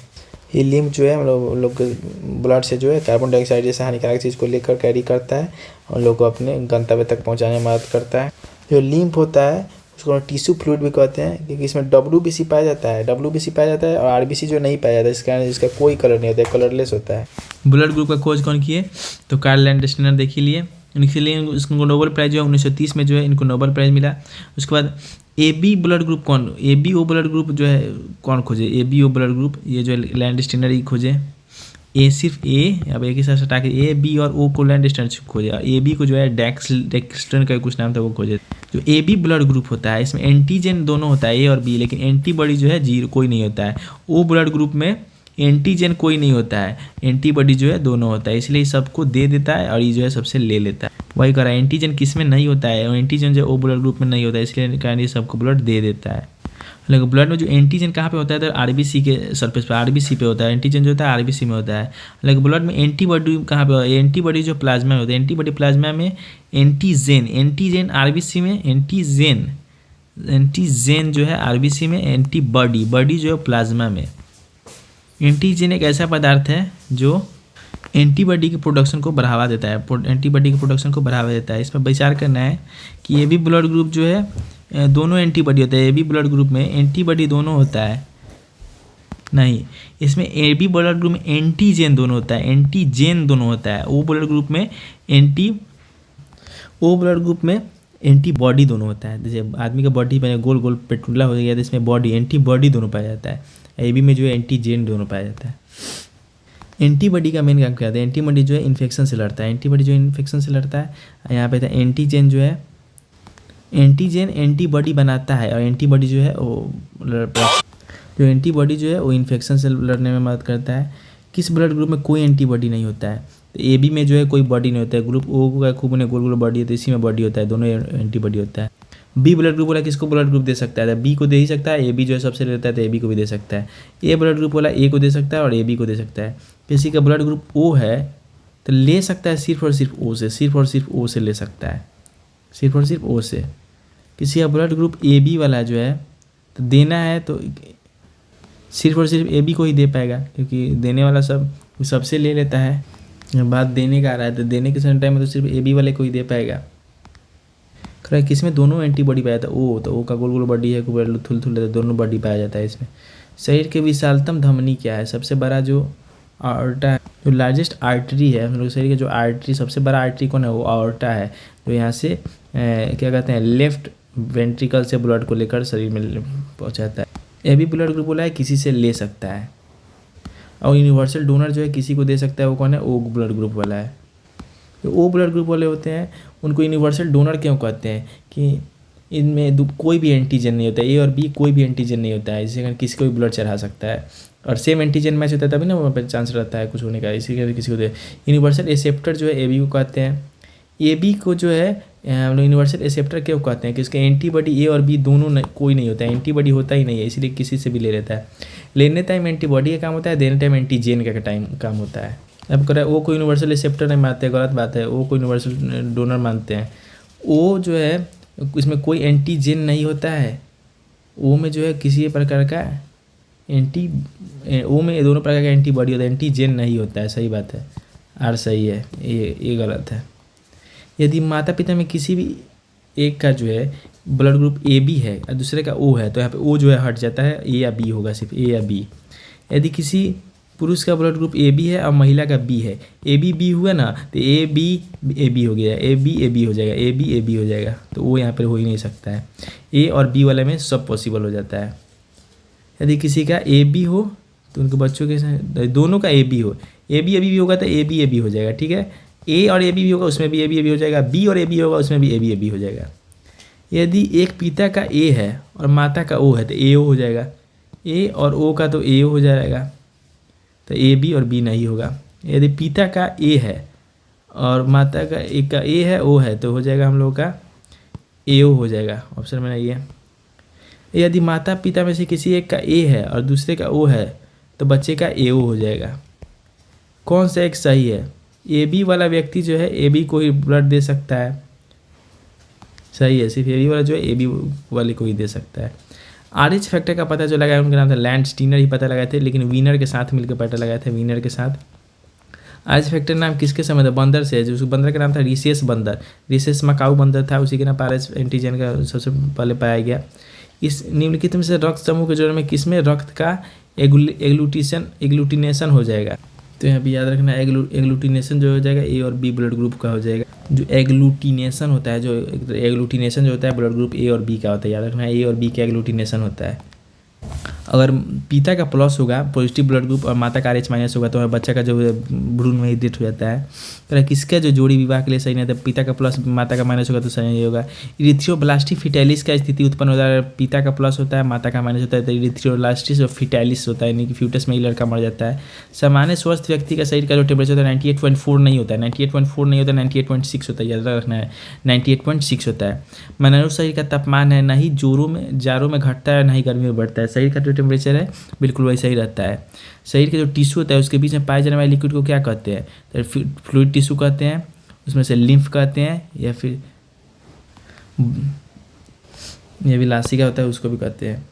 ये लिम्फ जो है हम लोग ब्लड से जो है कार्बन डाइऑक्साइड जैसे हानिकारक चीज़ को लेकर कैरी करता है और लोग को अपने गंतव्य तक पहुँचाने में मदद करता है। जो लिम्फ होता है उसको टिश्यू फ्लूइड भी कहते हैं, क्योंकि इसमें WBC पाया जाता है, WBC पाया जाता है और RBC जो नहीं पाया जाता है, इसके कारण इसका कोई कलर नहीं होता है, कलरलेस होता है। ब्लड ग्रुप का खोज कौन किए? तो कार्ल लैंडस्टेनर देख ही लिए, इसीलिए इसको नोबेल प्राइज जो है 1930 में जो है इनको नोबेल प्राइज मिला। उसके बाद AB ब्लड ग्रुप कौन, ABO ब्लड ग्रुप जो है कौन खोजे? ABO ब्लड ग्रुप ये जो लैंडस्टेनर ही खोजे। ए सिर्फ ए, अब एक ही साथ हटा के AB और O को लैंडस्टेनर खोजे, और AB को जो है डेक्स्ट्रन का कुछ नाम था वो खोजे। जो AB ब्लड ग्रुप होता है इसमें एंटीजन दोनों होता है, A और B, लेकिन एंटीबॉडी जो है जीरो कोई नहीं होता है। O ब्लड ग्रुप में एंटीजन कोई नहीं होता है, एंटीबॉडी जो है दोनों होता है, इसलिए सबको दे देता है और ये जो है सबसे ले लेता है। वही कह रहा है एंटीजन किस में नहीं होता है, एंटीजन जो O ब्लड ग्रुप में नहीं होता है, इसलिए कारण ये सबको ब्लड दे देता है। लेकिन ब्लड में जो एंटीजन कहाँ पे होता है? तो RBC के सरफेस पे, RBC पे होता है। एंटीजन जो होता है RBC में होता है। लेकिन ब्लड में एंटीबॉडी कहाँ पे होता है? एंटीबॉडी जो प्लाज्मा में होता है, एंटीबॉडी प्लाज्मा में। एंटीजन RBC में, एंटीजन जो है RBC में, बॉडी जो है प्लाज्मा में। एंटीजन एक ऐसा पदार्थ है जो एंटीबॉडी की प्रोडक्शन को बढ़ावा देता है, एंटीबॉडी की प्रोडक्शन को बढ़ावा देता है। इसमें विचार करना है कि AB ब्लड ग्रुप जो है दोनों एंटीबॉडी होता है, AB ब्लड ग्रुप में एंटीबॉडी दोनों होता है नहीं, इसमें AB ब्लड ग्रुप में एंटीजन दोनों होता है, एंटीजन दोनों होता है। O ब्लड ग्रुप में एंटीबॉडी दोनों होता है। जैसे आदमी का बॉडी में गोल गोल पेटुला हो गया तो इसमें बॉडी एंटीबॉडी दोनों पाया जाता है, AB में जो है एंटीजन दोनों पाया जाता है। एंटीबॉडी का मेन काम क्या होता है? एंटीबॉडी जो है इन्फेक्शन से लड़ता है, एंटीबॉडी जो इन्फेक्शन से लड़ता है। यहाँ पे था एंटीजन जो है, एंटीजन एंटीबॉडी बनाता है और एंटीबॉडी जो है वो जो एंटीबॉडी जो है वो इन्फेक्शन से लड़ने में मदद करता है। किस ब्लड ग्रुप में कोई एंटीबॉडी नहीं होता है? तो AB में जो है कोई बॉडी नहीं होता है, ग्रुप O का खूब ने गोल गोल बॉडी है तो इसी में बॉडी होता है, दोनों एंटीबॉडी होता है। B ब्लड ग्रुप वाला किसको ब्लड ग्रुप दे सकता है? B को दे ही सकता है, AB जो है सबसे लेता है तो AB को भी दे सकता है। A ब्लड ग्रुप वाला A को दे सकता है और AB को दे सकता है। किसी का ब्लड ग्रुप O है तो ले सकता है सिर्फ और सिर्फ O से, सिर्फ और सिर्फ O से ले सकता है, सिर्फ और सिर्फ O से। किसी का ब्लड ग्रुप AB वाला जो है तो देना है तो सिर्फ और सिर्फ AB को ही दे पाएगा, क्योंकि देने वाला सबसे ले लेता है। बात देने का आ रहा है तो देने के समय टाइम में तो सिर्फ AB वाले को ही दे पाएगा। खैर किसमें दोनों एंटीबॉडी पाया जाता है? O, तो O का गोल गोल बॉडी है, थुल थुल है, दोनों बॉडी पाया जाता है इसमें। शरीर के विशालतम धमनी क्या है? सबसे बड़ा जो आर्टा है, जो लार्जेस्ट आर्टरी है हम लोग शरीर के, जो आर्टरी सबसे बड़ा आर्टरी कौन है? वो आर्टा है, जो यहाँ से क्या कहते हैं लेफ्ट वेंट्रिकल से ब्लड को लेकर शरीर में पहुँचाता है। AB ब्लड ग्रुप वाला है किसी से ले सकता है, और यूनिवर्सल डोनर जो है किसी को दे सकता है, वो कौन है? O ब्लड ग्रुप वाला है। जो O ब्लड ग्रुप वाले होते हैं उनको यूनिवर्सल डोनर क्यों कहते हैं? कि इनमें कोई भी एंटीजन नहीं होता है, A और B कोई भी एंटीजन नहीं होता है, जिसके कारण किसी को भी ब्लड चढ़ा सकता है, और सेम एंटीजन मैच होता है तभी ना वहाँ पर चांस रहता है कुछ होने का, इसी के किसी को दे। यूनिवर्सल एक्सेप्टर जो है AB को कहते हैं। AB को जो है हम लोग यूनिवर्सल एक्सेप्टर क्यों कहते हैं? कि उसके एंटीबॉडी A और B दोनों कोई नहीं होता है, एंटीबॉडी होता ही नहीं है, इसलिए किसी से भी ले लेता है। लेने टाइम एंटीबॉडी का काम होता है, देने टाइम एंटीजन का टाइम काम होता है। अब कह रहा है O को यूनिवर्सल एक्सेप्टर नहीं मानते, गलत बात है, O को यूनिवर्सल डोनर मानते हैं। O जो है इसमें कोई एंटीजन नहीं होता है, O में जो है किसी प्रकार का O में दोनों प्रकार का एंटीबॉडी होता है, एंटीजन नहीं होता है। सही बात है, R सही है, ये गलत है। यदि माता पिता में किसी भी एक का जो है ब्लड ग्रुप AB है और दूसरे का O है तो यहाँ पे O जो है हट जाता है, A या B होगा, सिर्फ A या B। यदि किसी पुरुष का ब्लड ग्रुप AB है और महिला का B है, AB B हुआ ना तो AB AB हो गया, AB AB हो जाएगा, AB AB हो जाएगा, तो वो यहाँ पर हो ही नहीं सकता है। A और B वाले में सब पॉसिबल हो जाता है। यदि किसी का AB हो तो उनके बच्चों के दोनों का AB हो, AB AB भी होगा तो AB AB हो जाएगा, ठीक है। A और AB भी होगा उसमें भी AB AB हो जाएगा, B और AB होगा उसमें भी AB AB हो जाएगा। यदि एक पिता का A है और माता का O है तो AO हो जाएगा, A और O का तो AO हो जाएगा, तो AB और B नहीं होगा। यदि पिता का A है और माता का एक का A है O है तो हो जाएगा हम लोग का AO हो जाएगा, ऑप्शन में नहीं है। यदि माता पिता में से किसी एक का A है और दूसरे का O है तो बच्चे का AO हो जाएगा। कौन सा एक सही है? AB वाला व्यक्ति जो है AB को ही ब्लड दे सकता है, सही है, सिर्फ AB वाला जो है AB वाले को ही दे सकता है। RH फैक्टर का पता जो लगाया उनका नाम था लैंडस्टीनर ही पता लगाए थे, लेकिन वीनर के साथ मिलकर पता लगाए थे, वीनर के साथ। आज फैक्टर नाम किसके समय था? बंदर से है, जो बंदर का नाम था रिसेस बंदर। रिसेस मकाऊ बंदर था, उसी के नाम पारस एंटीजन का सबसे पहले पाया गया। इस निम्नलिखित में से रक्त समूह के जोड़े में किसमें रक्त का एग्लूटिनेशन हो जाएगा? तो यहाँ पे याद रखना एग्लूटिनेशन जो हो जाएगा ए और बी ब्लड ग्रुप का हो जाएगा। जो एग्लूटिनेशन होता है, एग्लूटिनेशन जो होता है ब्लड ग्रुप ए और बी का होता है। याद रखना ए और बी का एग्लूटिनेशन होता है। अगर पिता का प्लस होगा पॉजिटिव ब्लड ग्रुप और माता का RH माइनस होगा तो बच्चा का जो भ्रूण में डेथ हो जाता है। तो किसका जो जोड़ी विवाह के लिए सही नहीं था? पिता का प्लस माता का माइनस होगा तो सही नहीं होगा। इरिथ्रोब्लास्टिक फिटैलिस का स्थिति उत्पन्न होता है, पिता का प्लस होता है माता का माइनस होता है तो इरिथ्रोब्लास्टिस और फिटैलिस होता है, यानी कि फ्यूटस में ही लड़का मर जाता है। सामान्य स्वस्थ व्यक्ति का शरीर का जो टेम्परेचर होता है 98.4 नहीं होता है, 98.4 नहीं होता है, 98.6 होता है। याद रखना है 98.6 होता है। मनुष्य शरीर का तापमान है ना ही जाड़ों में घटता है ना ही गर्मी में बढ़ता है। शरीर का जो टेम्परेचर है बिल्कुल वैसा ही रहता है। शरीर के जो टिश्यू होता है उसके बीच में पाए जाने वाले लिक्विड को क्या कहते हैं? तो फ्लूइड टिश्यू कहते हैं, उसमें से लिम्फ कहते हैं, या फिर ये भी लासिका होता है उसको भी कहते हैं।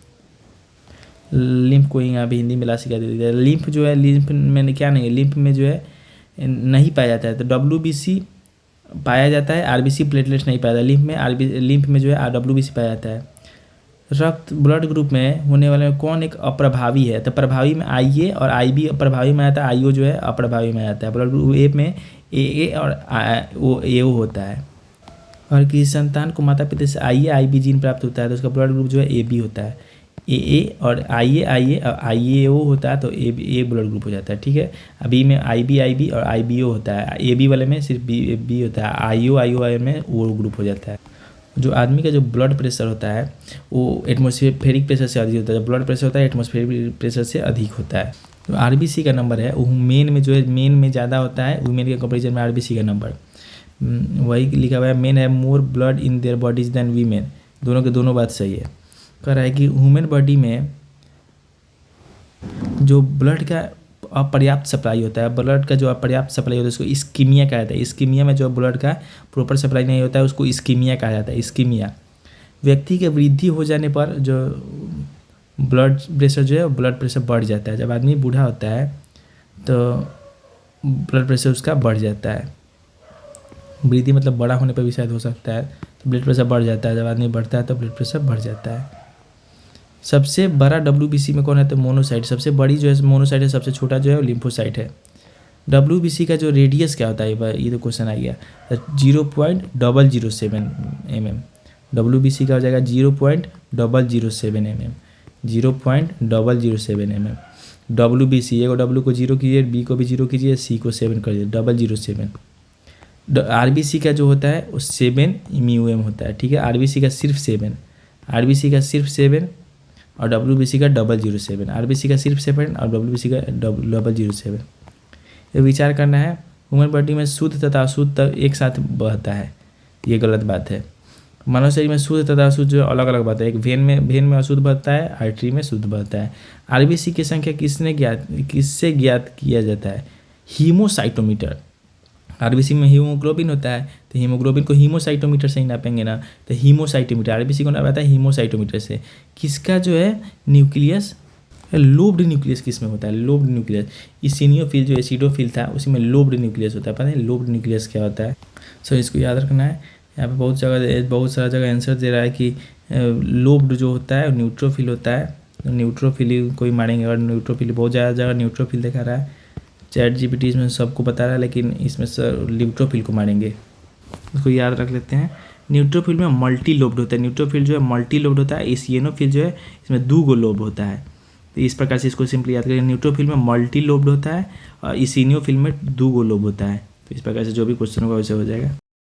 लिम्फ को यहाँ भी हिंदी में लासिका दे दिया। लिम्फ जो है, लिम्फ में क्या नहीं है, लिम्फ में जो है नहीं पाया जाता है। तो WBC पाया जाता है, RBC प्लेटलेट्स नहीं पाया जाता। लिम्फ में जो है WBC पाया जाता है। रक्त ब्लड ग्रुप में होने वाले में कौन एक अप्रभावी है? तो प्रभावी में IA और IB प्रभावी में आता है, IO जो है अप्रभावी में आता है। ब्लड ग्रुप ए में AA और AO होता है। और किसी संतान को माता पिता से IA IB जीन प्राप्त होता है तो उसका ब्लड ग्रुप जो है AB होता है। AA और IA और IAO होता है तो A ब्लड ग्रुप हो जाता है। ठीक है। अभी में IB और IBO होता है। AB वाले में सिर्फ B होता है। IO में O ग्रुप हो जाता है। जो आदमी का जो ब्लड प्रेशर होता है वो एटमॉस्फेरिक प्रेशर से अधिक होता है। जो ब्लड प्रेशर होता है एटमॉस्फेरिक प्रेशर से अधिक होता है। तो RBC का नंबर है वो मेन में जो है मेन में ज़्यादा होता है, वुमेन के कंपेरिजन में RBC का नंबर वही लिखा हुआ है। मेन है more blood in their bodies than women. दोनों के दोनों बात सही है। कह रहा है कि ह्यूमन बॉडी में जो ब्लड का अपर्याप्त सप्लाई होता है, ब्लड का जो अपर्याप्त सप्लाई होता है उसको इस्कीमिया कहा जाता है। इस्कीमिया में जो ब्लड का प्रॉपर सप्लाई नहीं होता है उसको इस्कीमिया कहा जाता है। इस्कीमिया व्यक्ति के वृद्धि हो जाने पर जो ब्लड प्रेशर जो है ब्लड प्रेशर बढ़ जाता है। जब आदमी बूढ़ा होता है तो ब्लड प्रेशर उसका बढ़ जाता है। वृद्धि मतलब बड़ा होने पर भी शायद हो सकता है, तो ब्लड प्रेशर बढ़ जाता है। जब आदमी बढ़ता है तो ब्लड प्रेशर बढ़ जाता है। सबसे बड़ा WBC में कौन है? तो मोनोसाइट। सबसे बड़ी जो है मोनोसाइट है, सबसे छोटा जो है लिम्फोसाइट है। WBC का जो रेडियस क्या होता है? ये तो क्वेश्चन आ गया। 0.007 mm। WBC का हो जाएगा 0.007 mm। 0.007 mm। WBC एगो W को 0 कीजिए, B को भी 0 कीजिए, C को 7 कर दीजिए, 007। RBC का जो होता है वो 7 mm होता है। ठीक है। RBC का सिर्फ 7, RBC का सिर्फ 7 और WBC का 007। RBC का सिर्फ 7 और WBC का 007। ये विचार करना है। ह्यूमन बॉडी में शुद्ध तथा अशुद्ध एक साथ बहता है, ये गलत बात है। मानव शरीर में शुद्ध तथा अशुद्ध जो अलग अलग बहता है। एक वेन में अशुद्ध बहता है, आर्टरी में शुद्ध बहता है। RBC की संख्या किससे ज्ञात किया जाता है? हीमोसाइटोमीटर। RBC में हीमोग्लोबिन होता है तो हीमोग्लोबिन को हीमोसाइटोमीटर से ही नापेंगे ना, तो हीमोसाइटोमीटर RBC को नापता है हीमोसाइटोमीटर से। किसका जो है न्यूक्लियस, लोब्ड न्यूक्लियस किस में होता है? Lobed nucleus. इसिनियोफिल जो एसिडोफिल था उसी में लोब्ड न्यूक्लियस होता है। पता है लोब्ड न्यूक्लियस क्या होता है? सो इसको याद रखना है। यहाँ पे बहुत सारा जगह आंसर दे रहा है कि लोब्ड जो होता है न्यूट्रोफिल होता है। न्यूट्रोफिल कोई मारेंगे, और न्यूट्रोफिल बहुत ज़्यादा जगह न्यूट्रोफिल दिखा रहा है। ChatGPT इसमें सबको बता रहा है लेकिन इसमें सर न्यूट्रोफिल को मारेंगे, उसको याद रख लेते हैं। न्यूट्रोफिल में मल्टी लोब्ड होता है। न्यूट्रोफिल जो है मल्टी लोब्ड होता है। इसिनोफिल जो है इसमें 2 लोब होता है। तो इस प्रकार से इसको सिंपली याद करें। न्यूट्रोफिल में मल्टी लोब्ड होता है और इसिनोफिल में 2 लोब होता है। तो इस प्रकार से जो भी क्वेश्चन होगा वैसे हो जाएगा।